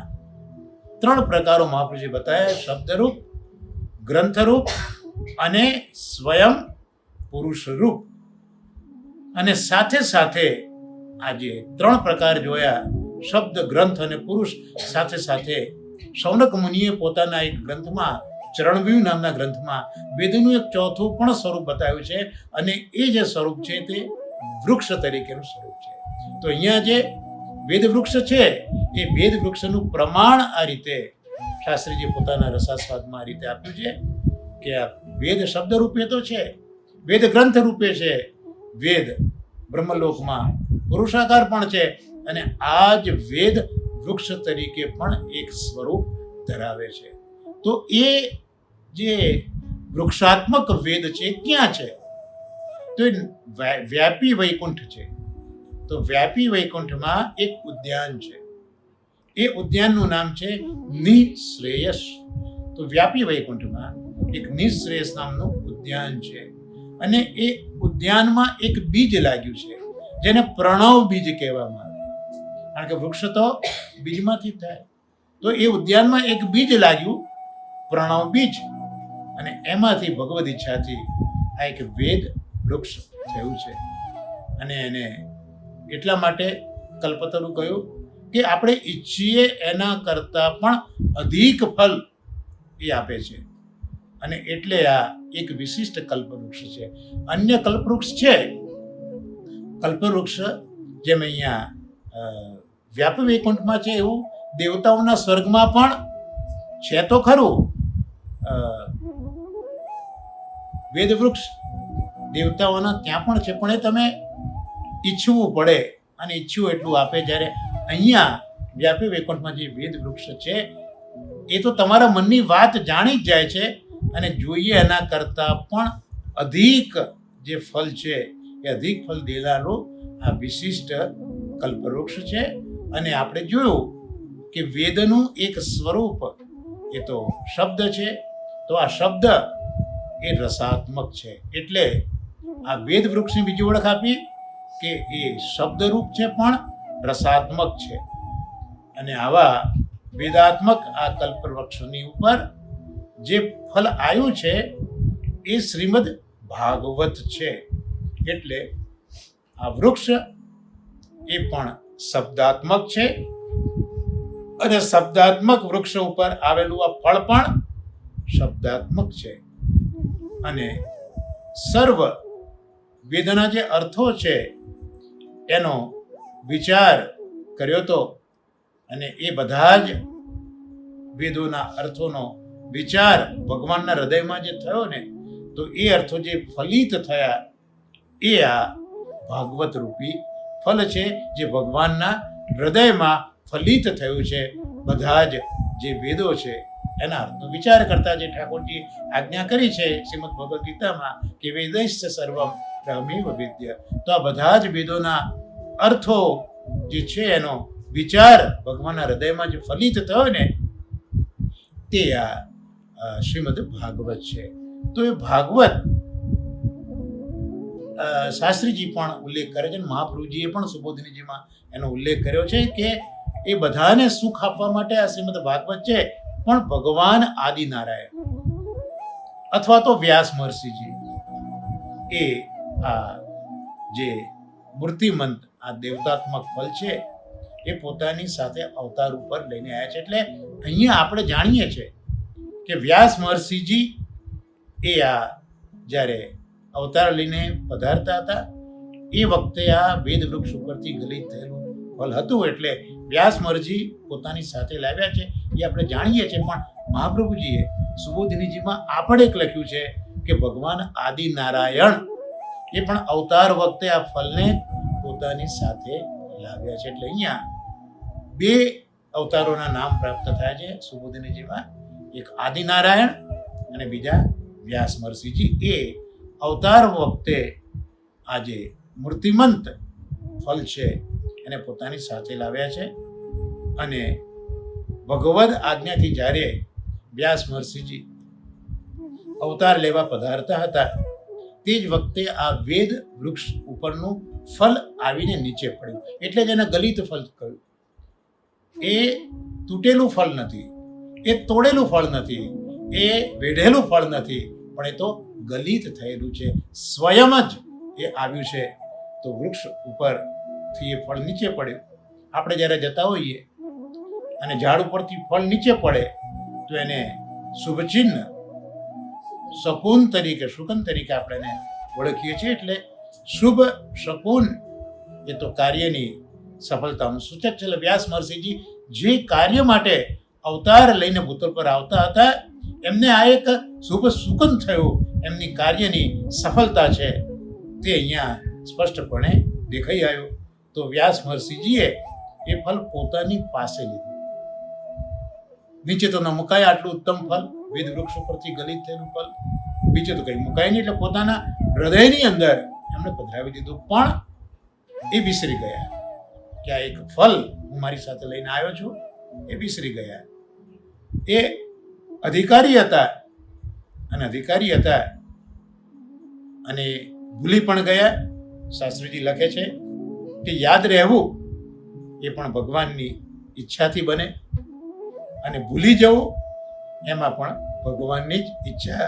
ત્રણ પ્રકારો મહાપ્રભુજી બતાવ્યા: શબ્દરૂપ, ગ્રંથરૂપ અને સ્વયં પુરુષ રૂપ. અને સાથે સાથે આજે ત્રણ પ્રકાર જોયા, શબ્દ, ગ્રંથ અને પુરુષ. સાથે સાથે શૌનક મુનિએ પોતાના એક ગ્રંથમાં, ચરણવ્યૂહ નામના ગ્રંથમાં, વેદનું એક ચોથું પણ સ્વરૂપ બતાવ્યું છે, અને એ જે સ્વરૂપ છે તે વૃક્ષ તરીકેનું સ્વરૂપ છે. તો અહીંયા જે વેદ વૃક્ષ છે એ વેદ વૃક્ષનું પ્રમાણ આ રીતે શાસ્ત્રીજી પોતાના રસાસ્વાદમાં આ રીતે આપ્યું છે કે આ વેદ શબ્દ રૂપે તો છે, વેદ ગ્રંથ રૂપે છે, વેદ બ્રહ્મલોકમાં પુરુષાકાર પણ છે, અને આ જ વેદ વૃક્ષ તરીકે પણ એક સ્વરૂપ ધરાવે છે. તો એ જે વૃક્ષાત્મક વેદ છે ક્યાં છે? તો એ વ્યાપી વૈકુંઠ છે. તો વ્યાપી વૈકુંઠમાં એક ઉદ્યાન છે. એ ઉદ્યાનનું નામ છે નિશ્રેયસ. તો વ્યાપી વૈકુંઠમાં એક નિશ્રેયસ નામનું ઉદ્યાન છે, અને એ ઉદ્યાનમાં એક બીજ લાગ્યું છે જેને પ્રણવ બીજ કહેવામાં આવે, કારણ કે વૃક્ષ તો બીજમાંથી થાય. તો એ ઉદ્યાનમાં એક બીજ લાગ્યું, પ્રણવ બીજ, અને એમાંથી ભગવદ ઈચ્છાથી આ એક વેદ વૃક્ષ થયું છે. અને એને એટલા માટે કલ્પતરુ કહ્યું કે આપણે ઈચ્છીએ એના કરતાં પણ અધિક ફલ એ આપે છે, અને એટલે આ એક વિશિષ્ટ કલ્પવૃક્ષ છે. અન્ય કલ્પવૃક્ષ છે, કલ્પવૃક્ષ જેમ અહીંયા વ્યાપ વૈકુંઠમાં છે એવું દેવતાઓના સ્વર્ગમાં પણ છે તો ખરું વેદવૃક્ષ, દેવતાઓના ત્યાં પણ છે, પણ એ તમે ઈચ્છવું પડે, અને ઈચ્છવું એટલું આપે. જ્યારે અહીંયા વ્યાપી વૈકુંઠમાં જે વેદ વૃક્ષ છે એ તો તમારા મનની વાત જાણી જ જાય છે, અને જોઈએ એના કરતાં પણ અધિક જે ફલ છે એ અધિક ફલ દેનારું આ વિશિષ્ટ કલ્પવૃક્ષ છે. અને આપણે જોયું કે વેદનું એક સ્વરૂપ એ તો શબ્દ છે, તો આ શબ્દ એ રસાત્મક છે. એટલે આ વેદ વૃક્ષની બીજી ઓળખ આપી કે એ શબ્દરૂપ છે પણ રસાત્મક છે. અને આવા વેદાત્મક આ કલ્પવૃક્ષની ઉપર જે ફલ આવ્યું છે એ શ્રીમદ ભાગવત છે. એટલે આ વૃક્ષ એ પણ શબ્દાત્મક છે, અને શબ્દાત્મક વૃક્ષ ઉપર આવેલું આ ફળ પણ શબ્દાત્મક છે. અને સર્વ વેદના જે અર્થો છે એનો વિચાર કર્યો તો, અને એ બધા જ વેદોના અર્થોનો વિચાર ભગવાનના હૃદયમાં જે થયો ને, તો એ અર્થો જે ફલિત થયા એ આ ભાગવત રૂપી ફલ છે, જે ભગવાનના હૃદયમાં ફલિત થયું છે. બધા જ જે વેદો છે એના અર્થનો વિચાર કરતા જે ઠાકોરજી આજ્ઞા કરી છે શ્રીમદ ભગવદ્ ગીતામાં કે વેદૈશ્ચ સર્વમ બ્રહ્મૈવ વેદ્ય, તો આ બધા જ વેદોના અર્થો જે છે એનો વિચાર ભગવાનના હૃદયમાં જે ફલિત થયો ને તે આ શ્રીમદ ભાગવત છે. તો એ ભાગવત શાસ્ત્રીજી પણ ઉલ્લેખ કરે છે, અને મહાપ્રભુજીએ પણ સુબોધિનીજીમાં એનો ઉલ્લેખ કર્યો છે કે એ બધાને સુખ આપવા માટે આ શ્રીમદ ભાગવત છે. પણ ભગવાન આદિનારાયણ અથવા તો વ્યાસ મહર્ષિજી એ આ જે મૂર્તિમંત આ દેવતાત્મક ફલ છે એ પોતાની સાથે અવતાર ઉપર લઈને આવ્યા છે. એટલે અહીંયા આપણે જાણીએ છીએ કે વ્યાસ મહર્ષિજી એ આ જ્યારે અવતાર લઈને પધારતા હતા એ વખતે આ વેદ વૃક્ષ ઉપરથી ગલિત થયેલું ફલ હતું, એટલે વ્યાસ મહર્ષિ પોતાની સાથે લાવ્યા છે એ આપણે જાણીએ છીએ. પણ મહાપ્રભુજીએ સુબોધિનીજીમાં આપણે એક લખ્યું છે કે ભગવાન આદિનારાયણ એ પણ અવતાર વખતે આ ફલને પોતાની સાથે લાવ્યા છે. એટલે અહીંયા બે અવતારોના નામ પ્રાપ્ત થયા છે સુબોધિનીજીમાં, એક આદિનારાયણ અને બીજા વ્યાસ મહર્ષિજી. એ અવતાર વખતે આ જે મૂર્તિમંત ફલ છે એને પોતાની સાથે લાવ્યા છે. અને ભગવદ આજ્ઞાથી જ્યારે વ્યાસ મહર્ષિજી અવતાર લેવા પધારતા હતા તે જ વખતે આ વેદ વૃક્ષ ઉપરનું ફલ આવીને નીચે પડ્યું, એટલે જ એને ગલિત ફલ કહ્યું. એ તૂટેલું ફલ નથી, એ તોડેલું ફળ નથી, એ વેઢેલું ફળ નથી, પણ એ તો ગલિત થયેલું છે. સ્વયં જ એ આવ્યું છે. તો વૃક્ષ ઉપરથી એ ફળ નીચે પડ્યું. આપણે જ્યારે જતા હોઈએ અને ઝાડ ઉપરથી ફળ નીચે પડે તો એને શુભચિહ્ન શકુન તરીકે, શુકન તરીકે આપણે એને ઓળખીએ છીએ. એટલે શુભ શકુન એ તો કાર્યની સફળતાનું સૂચક છે. એટલે વ્યાસ મહર્ષિજી જે કાર્ય માટે અવતાર લઈને ભૂતલ પર આવતા હતા, એમને આ એક શુભ શુકન થયું, એમની કાર્યની સફળતા છે તે અહીંયા સ્પષ્ટપણે દેખાઈ આવ્યું. તો વ્યાસ મહર્ષિજીએ એ ફળ પોતાની પાસે લીધું. નીચે તો ન મુકાય આટલું ઉત્તમ ફળ, વેદ વૃક્ષ ઉપરથી ગલિત થયેલું ફળ, બીજે તો કંઈ મુકાય નહીં. એટલે પોતાના હૃદયની અંદર એમણે પધરાવી દીધું. પણ એ વિસરી ગયા કે આ એક ફળ હું મારી સાથે લઈને આવ્યો છું. એ વિસરી ગયા. એ અધિકારી હતા અને ભૂલી પણ ગયા. શાસ્ત્રીજી લખે છે કે યાદ રહેવું એ પણ ભગવાનની ઈચ્છાથી બને, અને ભૂલી જવું એમાં પણ ભગવાનની જ ઈચ્છા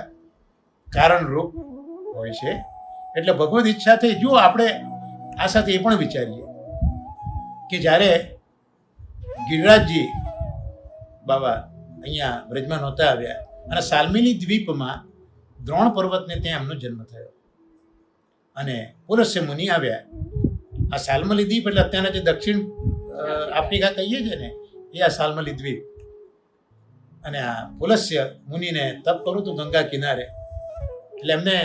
કારણરૂપ હોય છે. એટલે ભગવદ ઈચ્છાથી જો આપણે આ સાથે એ પણ વિચારીએ કે જ્યારે ગિરિરાજજી બાબા અહીંયા બ્રજમાં નહોતા આવ્યા અને સાલ્મિલી દ્વીપમાં દ્રોણ પર્વતને ત્યાં એમનો જન્મ થયો અને પુલસ્ય મુનિ આવ્યા. આ સાલ્મલી દ્વીપ એટલે અત્યારના જે દક્ષિણ આફ્રિકા કહીએ છીએ ને, એ આ સાલ્મલી દ્વીપ. અને આ પુલસ્ય મુનિને તપ કરું હતું ગંગા કિનારે, એટલે એમને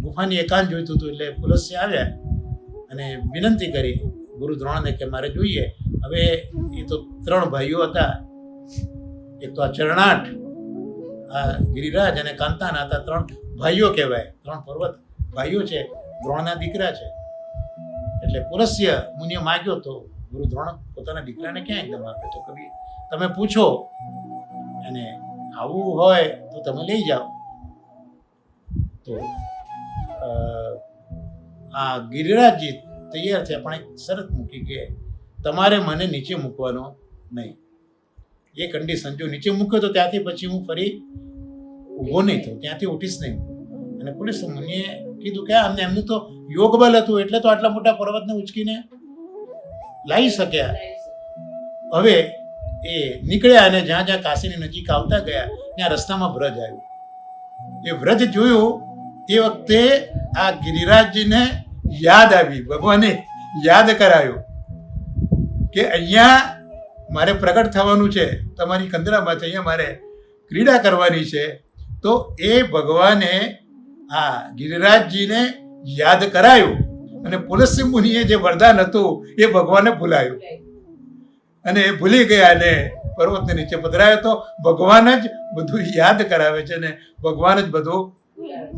ગુફાની એકાંત જોઈતું હતું. એટલે પુલસ્ય આવ્યા અને વિનંતી કરી ગુરુ દ્રોણને કે મારે જોઈએ. હવે એ તો 3 ભાઈઓ હતા. એક તો આ ચરણાટ, આ ગિરિરાજ અને કાંતાના હતા. 3 ભાઈઓ કહેવાય, 3 પર્વત ભાઈઓ છે, દ્રોણના દીકરા છે. એટલે પુલસ્ય મુનિએ માગ્યો તો ગુરુ દ્રોણ પોતાના દીકરાને ક્યાં એકદમ આપે? તો કવિ તમે પૂછો અને આવું હોય તો તમે લઈ જાઓ. તો આ ગિરિરાજજી તૈયાર થયા, પણ એક શરત મૂકી કે તમારે મને નીચે મૂકવાનો નહીં. એ કન્ડિશન, જો નીચે મૂક્યો તો ત્યાંથી પછી હું ફરી ઊભો નહીં થયો, ત્યાંથી ઉઠીશ નહીં. અને પોલીસ મુનિએ કીધું કે અમને એમનું તો યોગ બલ હતું એટલે તો આટલા મોટા પર્વતને ઉચકીને લાવી શક્યા. હવે એ નીકળ્યા અને જ્યાં જ્યાં કાશીની નજીક આવતા ગયા ત્યાં રસ્તામાં વ્રજ આવ્યું. એ વ્રજ જોયું એ વખતે આ ગિરિરાજજીને યાદ આવી, ભગવાને યાદ કરાયું કે અહીંયા મારે પ્રગટ થવાનું છે, તમારી કંદરામાં છે, અહીંયા મારે ક્રીડા કરવાની છે. તો એ ભગવાને આ ગિરિરાજજીને યાદ કરાયું અને પુલસ્ય મુનિએ જે વરદાન હતું એ ભગવાને ભૂલાયું અને એ ભૂલી ગયા અને પર્વતને નીચે પધરાયો. તો ભગવાન જ બધું યાદ કરાવે છે અને ભગવાન જ બધું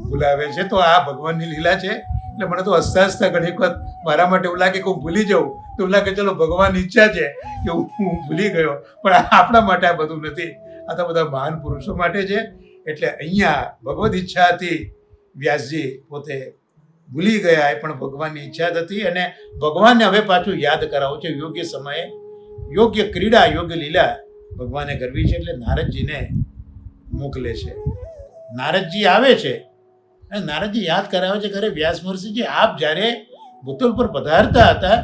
ભૂલાવે છે. તો આ ભગવાનની લીલા છે. એટલે મને તો હસતા હસતા ઘણી વખત મારા માટે એવું લાગે કે હું ભૂલી જાઉં, તો એવું લાગે ચલો ભગવાનની ઈચ્છા છે કે હું ભૂલી ગયો, પણ આપણા માટે આ બધું નથી. આ તો બધા મહાન પુરુષો માટે છે. એટલે અહીંયા ભગવદ ઈચ્છા હતી, વ્યાસજી પોતે ભૂલી ગયા, એ પણ ભગવાનની ઈચ્છા જ હતી. અને ભગવાનને હવે પાછું યાદ કરાવવું છે યોગ્ય સમયે, યોગ્ય ક્રીડા, યોગ્ય લીલા ભગવાને કરવી છે. એટલે નારદજીને મોકલે છે. નારદજી આવે છે અને નારદજી યાદ કરાવે છે ઘરે, વ્યાસ મહર્ષિજી આપ જ્યારે ભૂતલ પર પધારતા હતા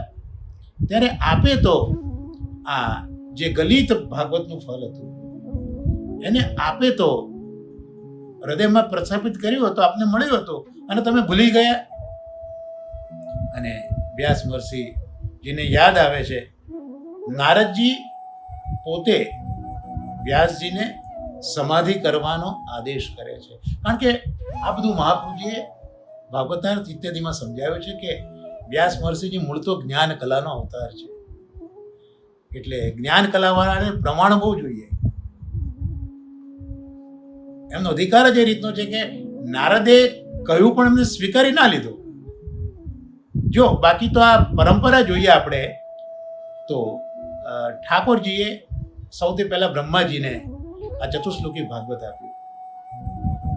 ત્યારે આપે તો આ જે ગલિત ભાગવતનું ફળ હતું એને આપે તો હૃદયમાં પ્રસ્થાપિત કર્યું હતું, આપને મળ્યું હતું અને તમે ભૂલી ગયા. અને વ્યાસ મહર્ષિજીને યાદ આવે છે. નારદજી પોતે વ્યાસજીને સમાધિ કરવાનો આદેશ કરે છે. કારણ કે આ બધું મહાપ્રભુજીએ ભાગવતાર્થ ઇત્યાદિમાં સમજાવ્યું છે કે વ્યાસ મહર્ષિજી મૂળ તો જ્ઞાન કલાનો અવતાર છે. એટલે જ્ઞાન કલાવાળાને પ્રમાણ બહુ જોઈએ. એમનો અધિકાર જ એ રીતનો છે કે નારદે કહ્યું પણ એમને સ્વીકારી ના લીધું. જો બાકી તો આ પરંપરા જોઈએ આપણે તો ઠાકોરજીએ સૌથી પહેલા બ્રહ્માજીને આ ચતુશ્લોકી ભાગવત આપ્યું,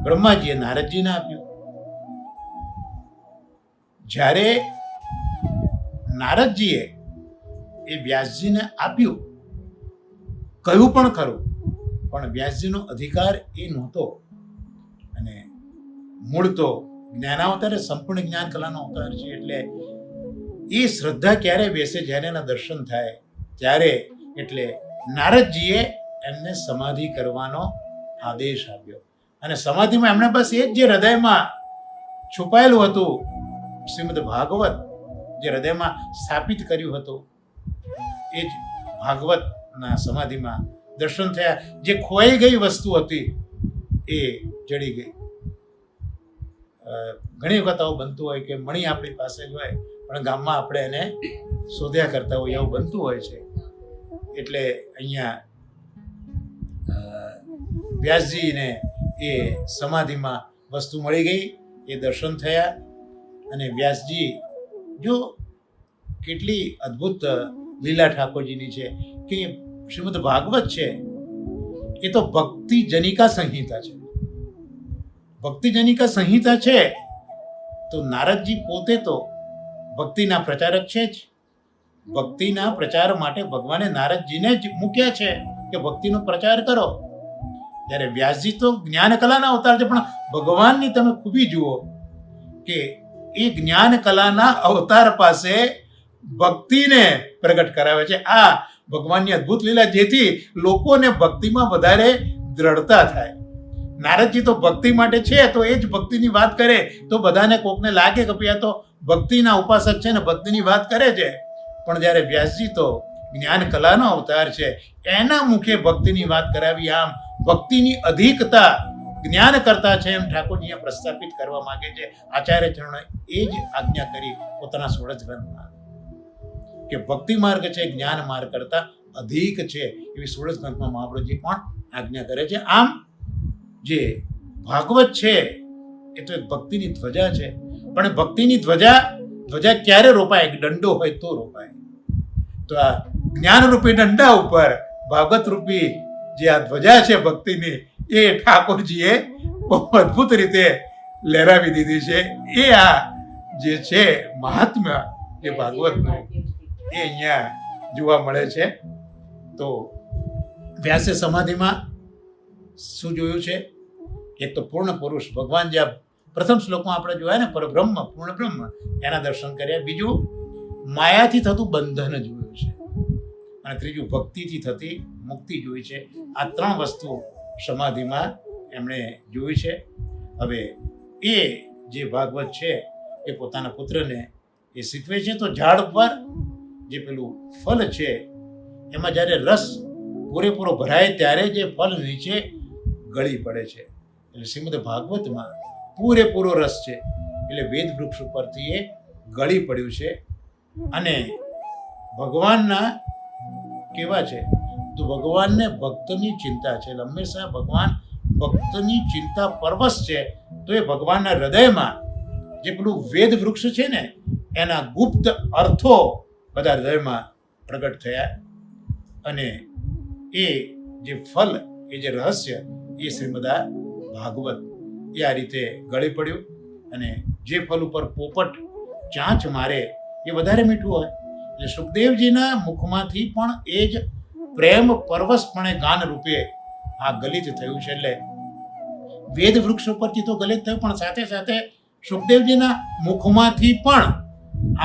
બ્રહ્માજીએ નારદજીને આપ્યું. જ્યારે નારદજીએ એ વ્યાસજીને આપ્યું, કહ્યું પણ ખરું પણ વ્યાસજીનો અધિકાર એ નહોતો. અને મૂળ તો જ્ઞાનાવતારે સંપૂર્ણ જ્ઞાન કલાનો અવતાર છે. એટલે એ શ્રદ્ધા ક્યારે બેસે? જ્યારે એના દર્શન થાય ત્યારે. એટલે નારદજીએ એમને સમાધિ કરવાનો આદેશ આપ્યો. અને સમાધિમાં એમણે બસ એ જ જે હૃદયમાં છુપાયેલું હતું, શ્રીમદ ભાગવત જે હૃદયમાં સ્થાપિત કર્યું હતું, એ જ ભાગવતના સમાધિમાં દર્શન થયા. જે ખોઈ ગઈ વસ્તુ હતી એ જડી ગઈ. ઘણી વખત આવું બનતું હોય કે મણી આપણી પાસે જ હોય પણ ગામમાં આપણે એને શોધ્યા કરતા હોય, એવું બનતું હોય છે. એટલે અહીંયા વ્યાસજીને એ સમાધિમાં વસ્તુ મળી ગઈ, એ દર્શન થયા. અને વ્યાસજી જો કેટલી અદ્ભુત લીલા ઠાકોરજીની છે કે શ્રીમદ ભાગવત છે એ તો ભક્તિ જનિકા સંહિતા છે. ભક્તિ જનિકા સંહિતા છે તો નારદજી પોતે તો ભક્તિના પ્રચારક છે જ. ભક્તિના પ્રચાર માટે ભગવાને નારદજીને જ મૂક્યા છે કે ભક્તિનો પ્રચાર કરો. જ્યારે વ્યાસજી તો જ્ઞાન કલાના અવતાર છે, પણ ભગવાનની તમે ખૂબી જુઓ કે એ જ્ઞાન કલાના અવતાર પાસે ભક્તિને પ્રગટ કરાવે છે. આ ભગવાનની અદ્ભુત લીલા, જેથી લોકોને ભક્તિમાં વધારે દ્રઢતા થાય. નારદજી તો ભક્તિ માટે છે તો એ જ ભક્તિની વાત કરે તો બધાને કોકને લાગે કે ભાઈ આ તો ભક્તિના ઉપાસક છે ને ભક્તિની વાત કરે છે. પણ જ્યારે વ્યાસજી તો જ્ઞાન કલાનો અવતાર છે, એના મુખે ભક્તિની વાત કરાવી. આમ ભક્તિની અધિકતા જ્ઞાન કરતા છે એમ ઠાકોરજી પ્રસ્થાપિત કરવા માંગે છે. આચાર્ય ચરણોએ એ જ આજ્ઞા કરી પોતાના સોળજ ગ્રંથમાં કે ભક્તિ માર્ગ છે જ્ઞાન માર્ગ કરતા અધિક છે, એવી સોળજ ગ્રંથમાં મહાપ્રભુજી પણ આજ્ઞા કરે છે. આમ જે ભાગવત છે એ તો એક ભક્તિની ધ્વજા છે. પણ ભક્તિની ધ્વજા ક્યારે રોપાય? એક દંડો હોય તો રોપાય. તો આ જ્ઞાન રૂપી દંડા ઉપર ભાગવત રૂપી જે આ ધ્વજા છે ભક્તિની, એ ઠાકોરજીએ બહુ અદ્ભુત રીતે લહેરાવી દીધી છે. એ આ જે છે મહાત્મ્ય જે ભાગવતનું, એ અહીંયા જોવા મળે છે. તો વ્યાસે સમાધિમાં શું જોયું છે? એક તો પૂર્ણ પુરુષ ભગવાન, જે પ્રથમ શ્લોકમાં આપણે જોયા ને, પરબ્રહ્મ પૂર્ણ બ્રહ્મ, એના દર્શન કર્યા. બીજું માયાથી થતું બંધન જોયું છે. અને ત્રીજું ભક્તિથી થતી મુક્તિ જોઈ છે. આ ત્રણ વસ્તુ સમાધિમાં એમણે જોઈ છે. હવે એ જે ભાગવત છે એ પોતાના પુત્રને એ શીખવે છે. તો ઝાડ પર જે પેલું ફળ છે એમાં જ્યારે રસ પૂરેપૂરો ભરાય ત્યારે જે ફળ નીચે ગળી પડે છે. એટલે શ્રીમદ ભાગવતમાં પૂરેપૂરો રસ છે, એટલે વેદ વૃક્ષ ઉપરથી એ ગળી પડ્યું છે. અને ભગવાનના કેવા છે તો ભગવાનને ભક્તની ચિંતા છે. એટલે હંમેશા ભગવાન ભક્તની ચિંતા પરવશ છે. તો એ ભગવાનના હૃદયમાં જે પેલું વેદ વૃક્ષ છે ને, એના ગુપ્ત અર્થો બધા હૃદયમાં પ્રગટ થયા. અને એ જે ફલ, એ જે રહસ્ય, એ શ્રીમદા ભાગવત એ આ રીતે ગળી પડ્યું. અને જે ફલ ઉપર પોપટ ચાંચ મારે એ વધારે મીઠું હોય. એટલે સુખદેવજીના મુખમાંથી પણ એ જ પ્રેમ પરવશપણે ગાન રૂપે આ ગલિત થયું છે. એટલે વેદ વૃક્ષ ઉપરથી તો ગલિત થયું, પણ સાથે સાથે સુખદેવજીના મુખમાંથી પણ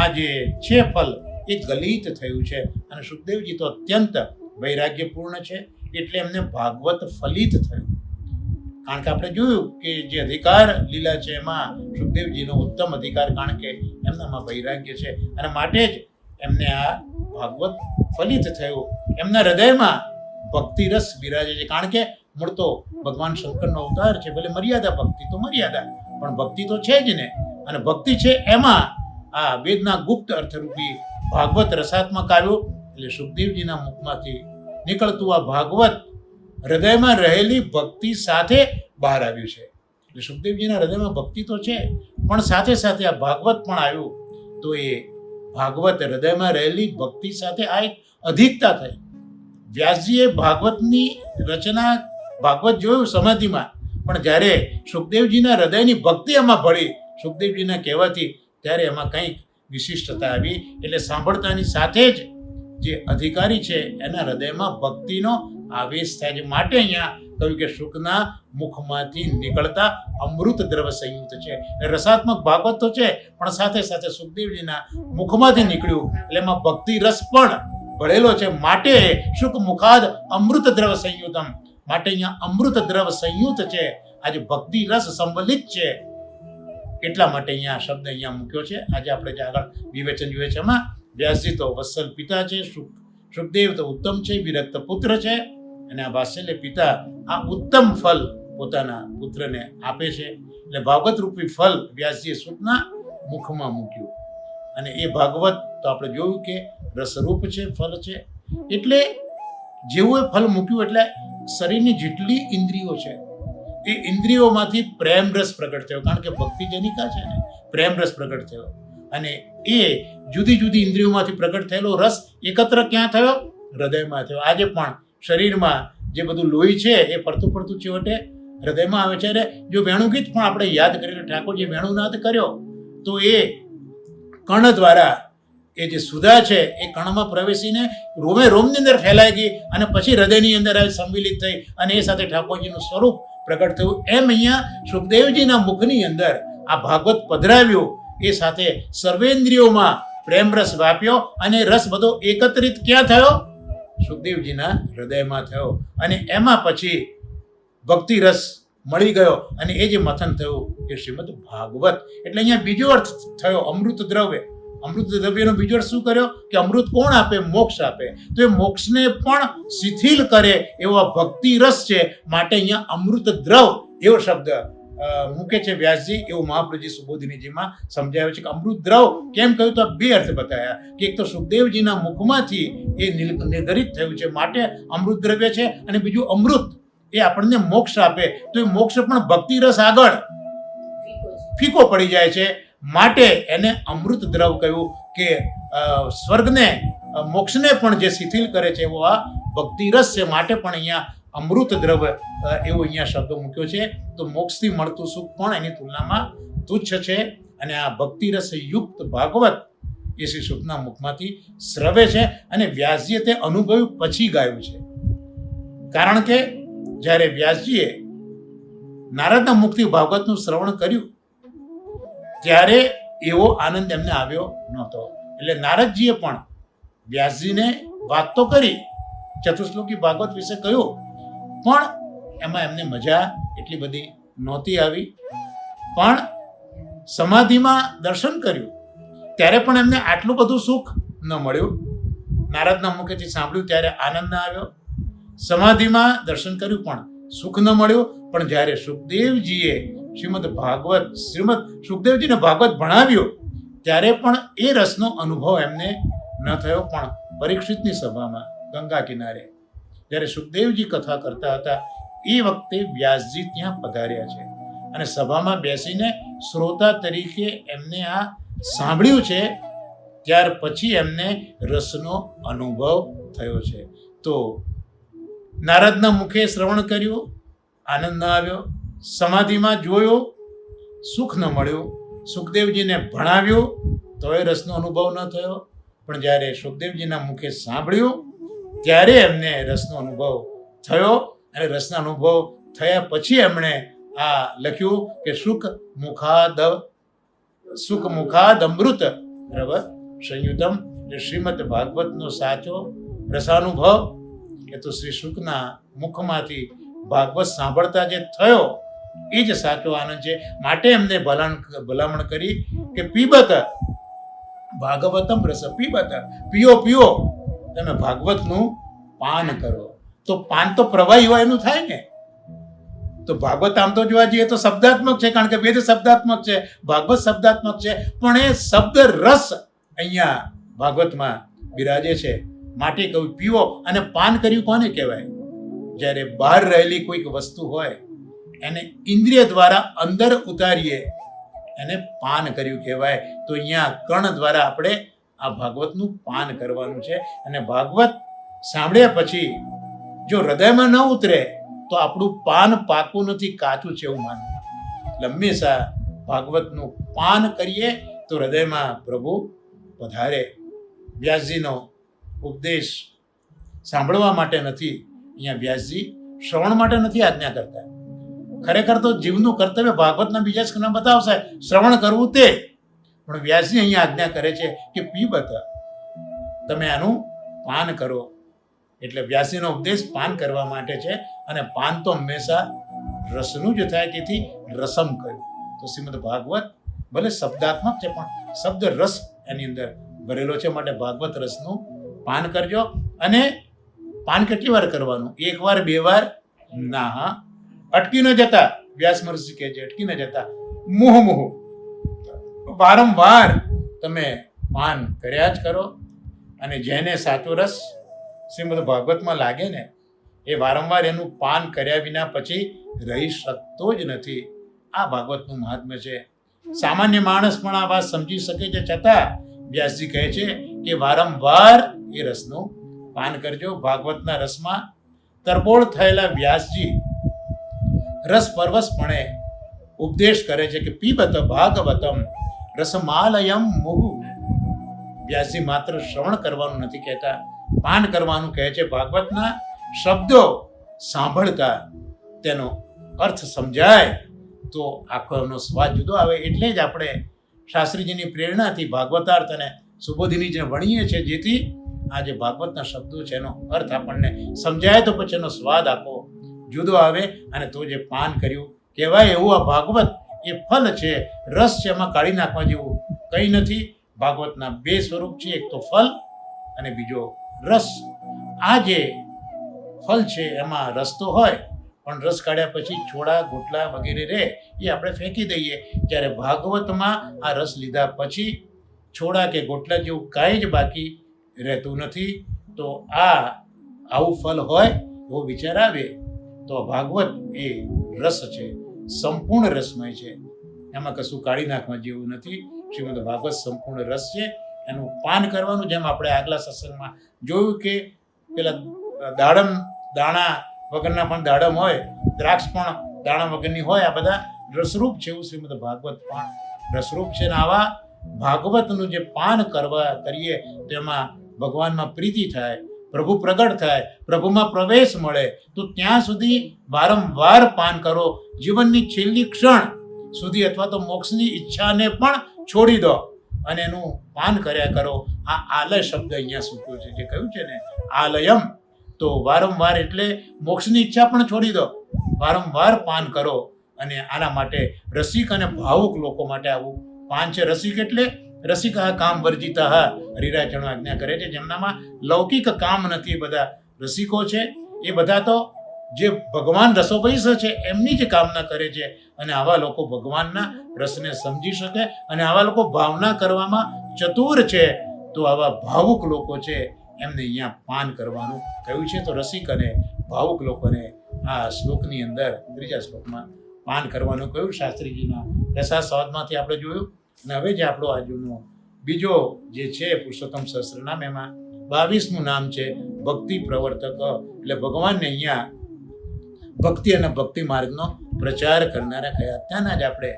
આ જે છે ફલ એ ગલિત થયું છે. અને સુખદેવજી તો અત્યંત વૈરાગ્યપૂર્ણ છે, એટલે એમને ભાગવત ફલિત થયું. કારણ કે આપણે જોયું કે જે અધિકાર લીલા છે એમાં સુખદેવજીનો ઉત્તમ અધિકાર, કારણ કે એમનામાં વૈરાગ્ય છે. અને માટે જ એમને આ ભાગવત ફલિત થયું. એમના હૃદયમાં ભક્તિ રસ બિરાજે છે. કારણ કે મૂળ તો ભગવાન શંકરનો અવતાર છે. ભલે મર્યાદા ભક્તિ તો મર્યાદા, પણ ભક્તિ તો છે જ ને. અને ભક્તિ છે એમાં આ વેદના ગુપ્ત અર્થરૂપી ભાગવત રસાત્મક આવ્યું. એટલે સુખદેવજીના મુખમાંથી નીકળતું આ ભાગવત હૃદયમાં રહેલી ભક્તિ સાથે બહાર આવ્યું છે. એટલે સુખદેવજીના હૃદયમાં ભક્તિ તો છે, પણ સાથે સાથે આ ભાગવત પણ આવ્યું. તો એ ભાગવત હૃદયમાં રહેલી ભક્તિ સાથે આ એક અધિકતા થઈ. વ્યાસજીએ ભાગવતની રચના, ભાગવત જોયું સમાધિમાં, પણ જ્યારે સુખદેવજીના હૃદયની ભક્તિ એમાં ભળી, સુખદેવજીના કહેવાથી, ત્યારે એમાં કંઈક વિશિષ્ટતા આવી. એટલે સાંભળતાની સાથે જ જે અધિકારી છે એના હૃદયમાં ભક્તિનો આવેશ થાય છે. માટે અહીંયા કહ્યું કે શુકના મુખમાંથી નીકળતા અમૃત દ્રવ સંયુક્ત છે. રસાત્મક ભાગવત તો છે, પણ સાથે સાથે સુખદેવજીના મુખમાંથી નીકળ્યું એટલે એમાં ભક્તિ રસ પણ ભળેલો છે. માટે શુક મુખાદ અમૃત દ્રવ સંયુતમ, માટે અહીંયા અમૃત દ્રવ સંયુક્ત છે. આજે ભક્તિ રસ સંબલિત છે, એટલા માટે અહીંયા શબ્દ અહીંયા મૂક્યો છે. આજે આપણે જે આગળ વિવેચન જોઈએ છે એમાં વ્યાસજી તો વત્સલ પિતા છે, સુખદેવ તો ઉત્તમ છે, વિરક્ત પુત્ર છે, અને આ વાત્સલ્ય પિતા આ ઉત્તમ ફલ પોતાના પુત્રને આપે છે. એટલે ભાગવત રૂપી ફલ વ્યાસજીએ સુખના મુખમાં મૂક્યું. અને એ ભાગવત તો આપણે જોયું કે રસરૂપ છે, ફલ છે. એટલે જેવું એ ફલ મૂક્યું એટલે શરીરની જેટલી ઇન્દ્રિયો છે એ ઇન્દ્રિયોમાંથી પ્રેમ રસ પ્રગટ થયો, કારણ કે ભક્તિ જનિકા છે ને, પ્રેમ રસ પ્રગટ થયો. અને એ જુદી જુદી ઇન્દ્રિયોમાંથી પ્રગટ થયેલો રસ એકત્ર ક્યાં થયો? હૃદયમાં થયો. આજે પણ શરીરમાં જે બધું લોહી છે એ ફરતું ફરતું છેવટે હૃદયમાં આવે છે. અને જો વેણુગીત પણ આપણે યાદ કરીને ઠાકોરજી વેણુનાદ કર્યો તો એ કર્ણ દ્વારા એ જે સુધા છે એ કણમાં પ્રવેશીને રોમે રોમની અંદર ફેલાઈ ગઈ અને પછી હૃદયની અંદર આવી સંમિલિત થઈ અને એ સાથે ઠાકોરજીનું સ્વરૂપ પ્રગટ થયું. એમ અહીંયા સુખદેવજીના મુખની અંદર આ ભાગવત પધરાવ્યું, એ સાથે સર્વેન્દ્રિયોમાં પ્રેમ રસ વ્યાપ્યો અને રસ બધો એકત્રિત ક્યાં થયો? સુખદેવજીના હૃદયમાં થયો. અને એમાં પછી ભક્તિ રસ મળી ગયો અને એ જે મથન થયું એ શ્રીમદ ભાગવત. એટલે અહીંયા બીજો અર્થ થયો અમૃત દ્રવ્ય. અમૃત દ્રવ્યનો બીજો અર્થ શું કર્યો કે અમૃત કોણ આપે? મોક્ષ આપે. તો એ મોક્ષને પણ શિથિલ કરે એવો ભક્તિ રસ છે. માટે અહીંયા અમૃત દ્રવ એવો શબ્દ મૂકે છે વ્યાસજી. એવું મહાપ્રભુજી સુબોધિનીજીમાં સમજાવ્યું છે કે અમૃત દ્રવ કેમ કહ્યું? તો બે અર્થ બતાવ્યા કે એક તો સુખદેવજીના મુખમાંથી એ નિર્ધારિત થયું છે માટે અમૃત દ્રવ્ય છે, અને બીજું અમૃત એ આપણને મોક્ષ આપે. તો એ મોક્ષ પણ ભક્તિ રસ આગળ ફીકો પડી જાય છે, માટે એને અમૃત દ્રવ કહ્યું કે સ્વર્ગને મોક્ષને પણ જે શિથિલ કરે છે એવો આ ભક્તિ રસ છે. માટે પણ અહીંયા અમૃત દ્રવ એવો અહીંયા શબ્દ મૂક્યો છે. તો મોક્ષથી મળતું સુખ પણ એની તુલનામાં તુચ્છ છે. અને આ ભક્તિ રસ યુક્ત ભાગવત એ શ્રી શુકના મુખમાંથી સ્રવે છે. અને વ્યાસજીએ તે અનુભવ્યું પછી ગાયું છે, કારણ કે જ્યારે વ્યાસજીએ નારદના મુખથી ભાગવતનું શ્રવણ કર્યું ત્યારે એવો આનંદ એમને આવ્યો નહોતો. એટલે નારદજીએ પણ વ્યાસજીને વાત તો કરી, ચતુશ્લોકી ભાગવત વિશે કહ્યું, પણ એમાં એમને મજા એટલી બધી નહોતી આવી. પણ સમાધિમાં દર્શન કર્યું ત્યારે પણ એમને આટલું બધું સુખ ન મળ્યું. નારદના મુખેથી સાંભળ્યું ત્યારે આનંદ ન આવ્યો. સમાધિમાં દર્શન કર્યું પણ સુખ ન મળ્યું. પણ જ્યારે સુખદેવજીએ સુખદેવજીને ભાગવત ભણાવ્યું ત્યારે પણ એ રસનો અનુભવ એમને ન થયો. પણ પરીક્ષિતની સભામાં ગંગા કિનારે જ્યારે સુખદેવજી કથા કરતા હતા એ વખતે વ્યાસજી ત્યાં પધાર્યા છે અને સભામાં બેસીને શ્રોતા તરીકે એમને આ સાંભળ્યું છે. ત્યાર પછી એમને રસનો અનુભવ થયો છે. તો નારદના મુખે શ્રવણ કર્યું, આનંદ ન આવ્યો. સમાધિમાં જોયું, સુખ ન મળ્યું. સુખદેવજીને ભણાવ્યું તો એ રસનો અનુભવ ન થયો. પણ જ્યારે સુખદેવજીના મુખે સાંભળ્યું ત્યારે એમને રસનો અનુભવ થયો. અને રસના અનુભવ થયા પછી એમણે આ લખ્યું કે સુખ મુખાદ અમૃત દ્રવ સંયુતમ. જે શ્રીમદ ભાગવતનો સાચો રસાનુભવ એ તો શ્રી શુકના મુખમાંથી ભાગવત સાંભળતા જે થયો એ જ સાચો આનંદ છે. માટે એમને ભલામણ કરી કે પીબત ભાગવતમ રસ પીબત, પીઓ પીઓ, તમે ભાગવતનું પાન કરો. તો પાન તો પ્રવાહી હોય એનું થાય ને. તો ભાગવત આમ તો જોવા જઈએ તો શબ્દાત્મક છે, કારણ કે વેદ શબ્દાત્મક છે, ભાગવત શબ્દાત્મક છે, પણ એ શબ્દ રસ અહીંયા ભાગવતમાં બિરાજે છે. માટે કહ્યું પીવો. અને પાન કર્યું કોને કહેવાય? જ્યારે બહાર રહેલી કોઈક વસ્તુ હોય એને ઇન્દ્રિય દ્વારા અંદર ઉતારીએ એને પાન કર્યું કહેવાય. તો અહીંયા કર્ણ દ્વારા આપણે આ ભાગવતનું પાન કરવાનું છે. અને ભાગવત સાંભળ્યા પછી જો હૃદયમાં ન ઉતરે તો આપણું પાન પાકું નથી, કાચું છે એવું માનવું. એટલે હંમેશા ભાગવતનું પાન કરીએ તો હૃદયમાં પ્રભુ પધારે. વ્યાસજીનો ઉપદેશ સાંભળવા માટે નથી અહીંયા વ્યાસજી શ્રવણ માટે નથી આજ્ઞા કરતા. ખરેખર તો જીવનું કર્તવ્ય ભાગવતના બીજા સ્કંદમાં બતાવશે શ્રવણ કરવું તે, પણ વ્યાસજી અહીંયા આજ્ઞા કરે છે કે પીબત, તમે આનું પાન કરો. એટલે વ્યાસીનો ઉપદેશ પાન કરવા માટે છે, અને પાન તો હંમેશા રસનું જ થાય, તેથી રસમ કહ્યું. તો શ્રીમદ ભાગવત ભલે શબ્દાત્મક છે પણ શબ્દ રસ એની અંદર ભરેલો છે, માટે ભાગવત રસનું પાન કરજો. અને પાન કેટલી વાર કરવાનું? એક વાર, બે વાર ના, હા, અટકી ન જતા. વ્યાસ મહર્ષિ કહે છે અટકી ન જતા, મુહ વારંવાર તમે પાન કર્યા જ કરો. અને જેને સાચો રસ શ્રીમદ ભાગવતમાં લાગે ને, એ વારંવાર એનું પાન કર્યા વિના પછી રહી શકતો જ નથી. આ ભાગવતનું મહાત્મ્ય છે. સામાન્ય માણસ પણ આ વાત સમજી શકે છે, છતાં વ્યાસજી કહે છે કે વારંવાર એ રસનું પાન કરજો. ભાગવતના રસમાં તરબોળ થયેલા વ્યાસજી રસ પરવશપણે ઉપદેશ કરે છે કે પીબત ભાગવતમ રસમાલયમ મુહુ. વ્યાસજી માત્ર શ્રવણ કરવાનું નથી કહેતા, પાન કરવાનું કહે છે. ભાગવતના શબ્દો સાંભળતા તેનો અર્થ સમજાય તો આખો એનો સ્વાદ જુદો આવે. એટલે જ આપણે શાસ્ત્રીજીની પ્રેરણાથી ભાગવતાર્થ અને સુબોધિની જે ભણીએ છીએ, જેથી આ જે ભાગવતના શબ્દો છે એનો અર્થ આપણને સમજાય તો પછી એનો સ્વાદ આખો જુદો આવે. અને તો જે પાન કર્યું કહેવાય એવું આ ભાગવત એ ફલ છે, રસ છે, એમાં કાઢી નાખવા જેવું કંઈ નથી. ભાગવતના બે સ્વરૂપ છે, એક તો ફલ અને બીજો રસ. આ જે ફલ છે એમાં રસ તો હોય, પણ રસ કાઢ્યા પછી છોડા ગોટલા વગેરે રહે, એ આપણે ફેંકી દઈએ. જ્યારે ભાગવતમાં આ રસ લીધા પછી છોડા કે ગોટલા જેવું કાંઈ જ બાકી રહેતું નથી. તો આવું ફલ હોય એવો વિચાર આવે તો ભાગવત એ રસ છે, સંપૂર્ણ રસમય છે, એમાં કશું કાઢી નાખવા જેવું નથી. શ્રીમદ ભાગવત સંપૂર્ણ રસ છે, એનું પાન કરવાનું. જેમ આપણે આગલા સત્સંગમાં જોયું કે પેલા દાણા વગરના પણ દાડમ હોય, દ્રાક્ષ પણ દાણા વગરની હોય, આ બધા રસરૂપ છે. એવું શ્રીમદ ભાગવત પણ રસરૂપ છે. ને આવા ભાગવતનું જે પાન કરીએ તેમાં ભગવાનમાં પ્રીતિ થાય, પ્રભુ પ્રગટ થાય, પ્રભુમાં પ્રવેશ મળે. તો ત્યાં સુધી વારંવાર પાન કરો, જીવનની છેલ્લી ક્ષણ સુધી, અથવા તો મોક્ષની ઈચ્છાને પણ છોડી દો અને એનું પાન કર્યા કરો. આ આલય શબ્દ અહીંયા સૂક્યો છે, જે કહ્યું છે ને આલયમ. તો વારંવાર એટલે મોક્ષની ઈચ્છા પણ છોડી દો, વારંવાર પાન કરો. અને આના માટે રસિક અને ભાવુક લોકો માટે આવું પાન છે. રસિક એટલે રસિક કામ વર્જિતા હા, હરિરાયચરણો આજ્ઞા કરે છે. જેમનામાં લૌકિક કામ નથી, બધા રસિકો છે. એ બધા તો જે ભગવાન રસોપૈસ છે એમની જ કામના કરે છે. અને આવા લોકો ભગવાનના રસને સમજી શકે, અને આવા લોકો ભાવના કરવામાં ચતુર છે. તો આવા ભાવુક લોકો છે એમને અહીંયા પાન કરવાનું કહ્યું છે. તો રસિક અને ભાવુક લોકોને આ શ્લોકની અંદર, ત્રીજા શ્લોકમાં પાન કરવાનું કહ્યું. શાસ્ત્રીજીના રસાસ્વાદમાંથી આપણે જોયું. અને હવે જે આપણો આજનો બીજો જે છે પુરુષોત્તમ સહસ્ત્રનામ, એમાં 22મું નામ છે ભક્તિ પ્રવર્તક. એટલે ભગવાનને અહીંયા ભક્તિ અને ભક્તિ માર્ગનો પ્રચાર કરનારા કયા. ત્યાંના જ આપણે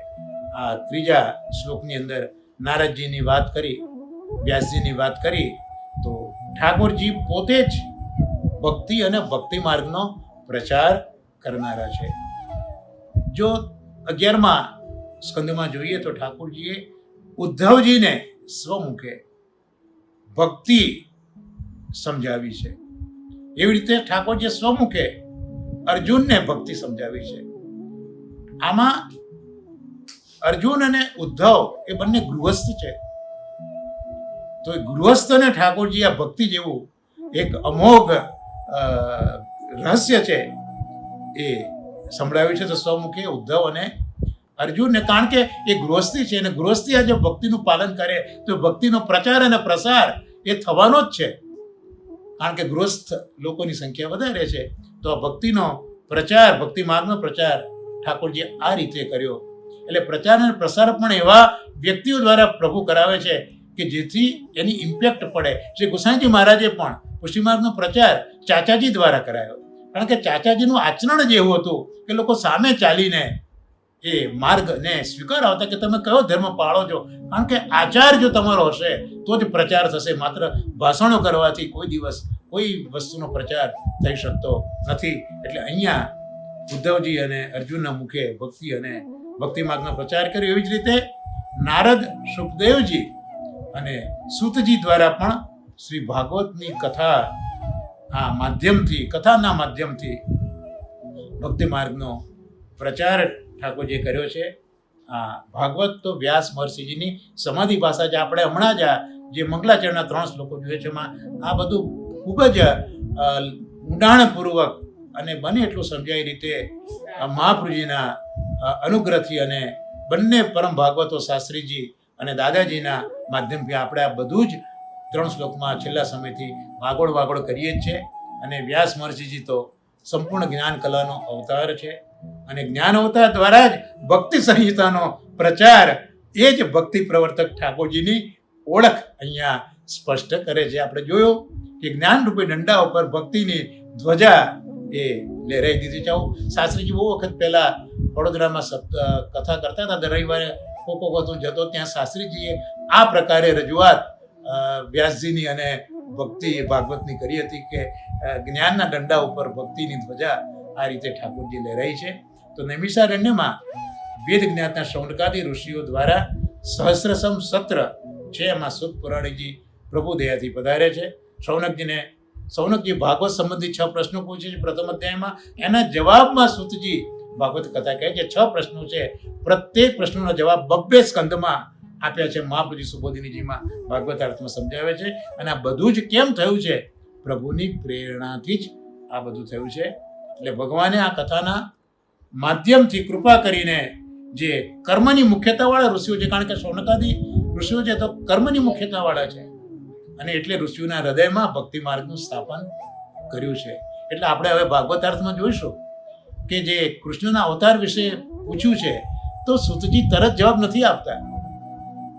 આ ત્રીજા શ્લોકની અંદર નારદજીની વાત કરી, વ્યાસજીની વાત કરી. તો ઠાકોરજી પોતે જ ભક્તિ અને ભક્તિ માર્ગનો પ્રચાર કરનારા છે. જો 11મા સ્કંદમાં જોઈએ તો ઠાકોરજીએ ઉદ્ધવજીને સ્વમુખે ભક્તિ સમજાવી છે. એવી રીતે ઠાકોરજીએ સ્વમુખે અર્જુનને ભક્તિ સમજાવી છે. આમાં અર્જુન અને ઉદ્ધવ એ બંને ગૃહસ્થ છે. તો એ ગૃહસ્થને ઠાકોરજી આ ભક્તિ જેવું એક અમોઘ રહસ્ય છે એ સંભળાવ્યું છે. તો સ્વમુખે ઉદ્ધવ અને અર્જુનને, કારણ કે એ ગૃહસ્થી છે, અને ગૃહસ્થી આ જો ભક્તિનું પાલન કરે તો ભક્તિનો પ્રચાર અને પ્રસાર એ થવાનો જ છે. કારણ કે ગૃહસ્થ લોકોની સંખ્યા વધારે છે. તો આ ભક્તિનો પ્રચાર, ભક્તિ માર્ગનો પ્રચાર ઠાકોરજીએ આ રીતે કર્યો. એટલે પ્રચાર અને પ્રસાર પણ એવા વ્યક્તિઓ દ્વારા પ્રભુ કરાવે છે કે જેથી એની ઇમ્પેક્ટ પડે. શ્રી ગોસાઈજી મહારાજે પણ પુષ્ટિ માર્ગનો પ્રચાર ચાચાજી દ્વારા કરાયો. કારણ કે ચાચાજીનું આચરણ જ એવું હતું કે લોકો સામે ચાલીને એ માર્ગને સ્વીકાર આવતા કે તમે કયો ધર્મ પાળો છો. કારણ કે આચાર જો તમારો હશે તો જ પ્રચાર થશે. માત્ર ભાષણો કરવાથી કોઈ દિવસ કોઈ વસ્તુનો પ્રચાર થઈ શકતો નથી. એટલે અહીંયા ઉદ્ધવજી અને અર્જુનના મુખે ભક્તિ અને ભક્તિ માર્ગનો પ્રચાર કર્યો. એવી જ રીતે નારદ, સુખદેવજી અને સૂતજી દ્વારા પણ શ્રી ભાગવતની કથાના માધ્યમથી ભક્તિ માર્ગનો પ્રચાર ઠાકોરજીએ કર્યો છે. આ ભાગવત તો વ્યાસ મહર્ષિજીની સમાધિ ભાષા છે. આપણે હમણાં જ જે મંગલાચરણના 3 શ્લોકો જોઈએ છે એમાં આ બધું ખૂબ જ ઊંડાણપૂર્વક અને બને એટલું સમજાય રીતે મહાપ્રભુજીના અનુગ્રહથી અને બંને પરમ ભાગવતો શાસ્ત્રીજી અને દાદાજીના માધ્યમથી આપણે આ બધું જ 3 શ્લોકમાં છેલ્લા સમયથી વાગોળ કરીએ જ છે. અને વ્યાસ મહર્ષિજી તો સંપૂર્ણ જ્ઞાન કલાનો અવતાર છે અને જ્ઞાન અવતાર દ્વારા જ ભક્તિ સંહિતાનો પ્રચાર, એ જ ભક્તિ પ્રવર્તક ઠાકોરજીની ઓળખ અહીંયા સ્પષ્ટ કરે છે. આપણે જોયું કે જ્ઞાનરૂપી દંડા ઉપર ભક્તિની ધ્વજા એ લહેરાઈ દીધી છે. આવું શાસ્ત્રીજી બહુ વખત પહેલાં વડોદરામાં કથા કરતા હતા. દર રવિવારે કોકો હું જતો ત્યાં શાસ્ત્રીજીએ આ પ્રકારે રજૂઆત વ્યાસજીની અને ભક્તિ ભાગવતની કરી હતી કે જ્ઞાનના દંડા ઉપર ભક્તિની ધ્વજા આ રીતે ઠાકોરજી લહેરાઈ છે. તો નૈમિષારણ્યમાં વેદ જ્ઞાતના શૌનકાદી ઋષિઓ દ્વારા સહસ્રસમ સત્ર છે. એમાં સુત પુરાણીજી પ્રભુ દયાથી પધારે છે. સૌનકજી ભાગવત સંબંધિત 6 પ્રશ્નો પૂછે છે પ્રથમ અધ્યાયમાં. એના જવાબમાં સુતજી ભાગવત કથા કહે છે. 6 પ્રશ્નો છે. પ્રત્યેક પ્રશ્નોનો જવાબ 2 સ્કંદમાં આપ્યા છે. મહાપ્રભુજી સુબોધિનીજીમાં ભાગવતાર્થમાં સમજાવે છે. અને આ બધું જ કેમ થયું છે? પ્રભુની પ્રેરણાથી જ આ બધું થયું છે. એટલે ભગવાને આ કથાના માધ્યમથી કૃપા કરીને જે કર્મની મુખ્યતાવાળા ઋષિઓ છે, કારણ કે શૌનકાદી ઋષિઓ છે તો કર્મની મુખ્યતાવાળા છે, અને એટલે ઋષિઓના હૃદયમાં ભક્તિ માર્ગનું સ્થાપન કર્યું છે. એટલે આપણે હવે ભાગવતાર્થમાં જોઈશું કે જે કૃષ્ણના અવતાર વિશે પૂછ્યું છે તો સુતજી તરત જવાબ નથી આપતા.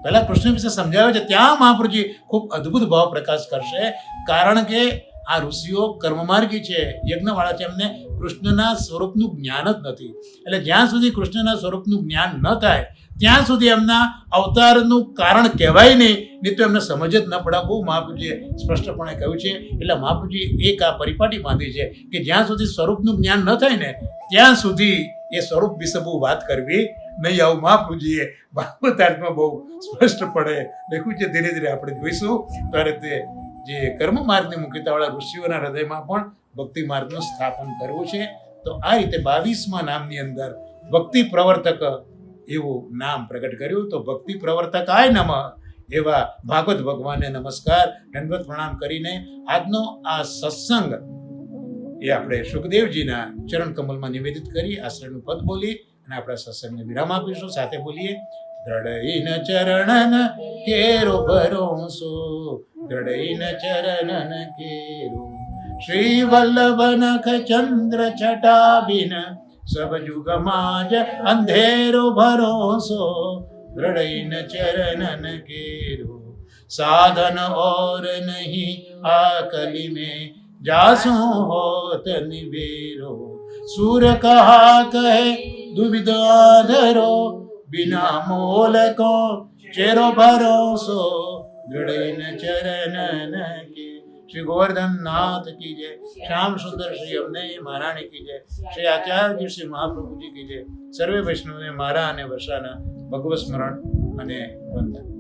પહેલા કૃષ્ણ વિશે સમજાવે છે. ત્યાં મહાપ્રભુજી ખૂબ અદ્ભુત ભાવ પ્રકાશ કરશે, કારણ કે આ ઋષિઓ કર્મમાર્ગી છે, યજ્ઞવાળા છે. એમને કૃષ્ણના સ્વરૂપનું જ્ઞાન જ નથી. એટલે જ્યાં સુધી કૃષ્ણના સ્વરૂપનું જ્ઞાન ન થાય ત્યાં સુધી એમના અવતારનું કારણ કહેવાય નહીં તો એમને સમજ જ ન પડે. બહુ મહાપ્રભુજીએ સ્પષ્ટપણે કહ્યું છે. એટલે મહાપ્રભુજી એક આ પરિપાટી બાંધી છે કે જ્યાં સુધી સ્વરૂપનું જ્ઞાન ન થાય ને ત્યાં સુધી એ સ્વરૂપ વિશે બહુ વાત કરવી નહીં. આવું મહાપ્રભુજીએ ભાગવતાર્થમાં બહુ સ્પષ્ટપણે લખ્યું છે. ધીરે ધીરે આપણે જોઈશું. ત્યારે તે જે કર્મ માર્ગની મુખ્યતાવાળા ઋષિઓના હૃદયમાં પણ ભક્તિ માર્ગનું સ્થાપન કરવું છે. તો આ રીતે 22મા નામની અંદર ભક્તિ પ્રવર્તક એવું નામ પ્રગટ કર્યું. તો ભક્તિ પ્રવર્તકાય નમઃ એવા ભાગવત ભગવાનને નમસ્કાર, દંડવત પ્રણામ કરીને આજનો આ સત્સંગ એ આપણે સુખદેવજીના ચરણ કમલમાં નિવેદિત કરી આશ્રયનું પદ બોલી અને આપણા સત્સંગને વિરામ આપીશું. સાથે બોલીએ દ્રઢઈન ચરણન કેરો ભરોસો, દ્રઢઈન ચરણન કેરો શ્રી વલ્લભ નખ ચંદ્ર છટાબિન સબ જુગ માજ અંધેરો ભરોસો, દ્રઢઈન ચરણન કેરો સાધન और नहीं आकली में जासु होत निवेरो, सूर कहा कहे दुविधा धरो बिना मोल को चेरो भरोसो, दृढ़ चरणन के। श्री गोवर्धन नाथ की जय, श्याम सुंदर श्री अમને મહારાણી की जय, श्री आचार्य श्री महाप्रभु जी की जय. સર્વે વૈષ્ણવને મારા અને વર્ષાના ભગવત સ્મરણ અને વંદન.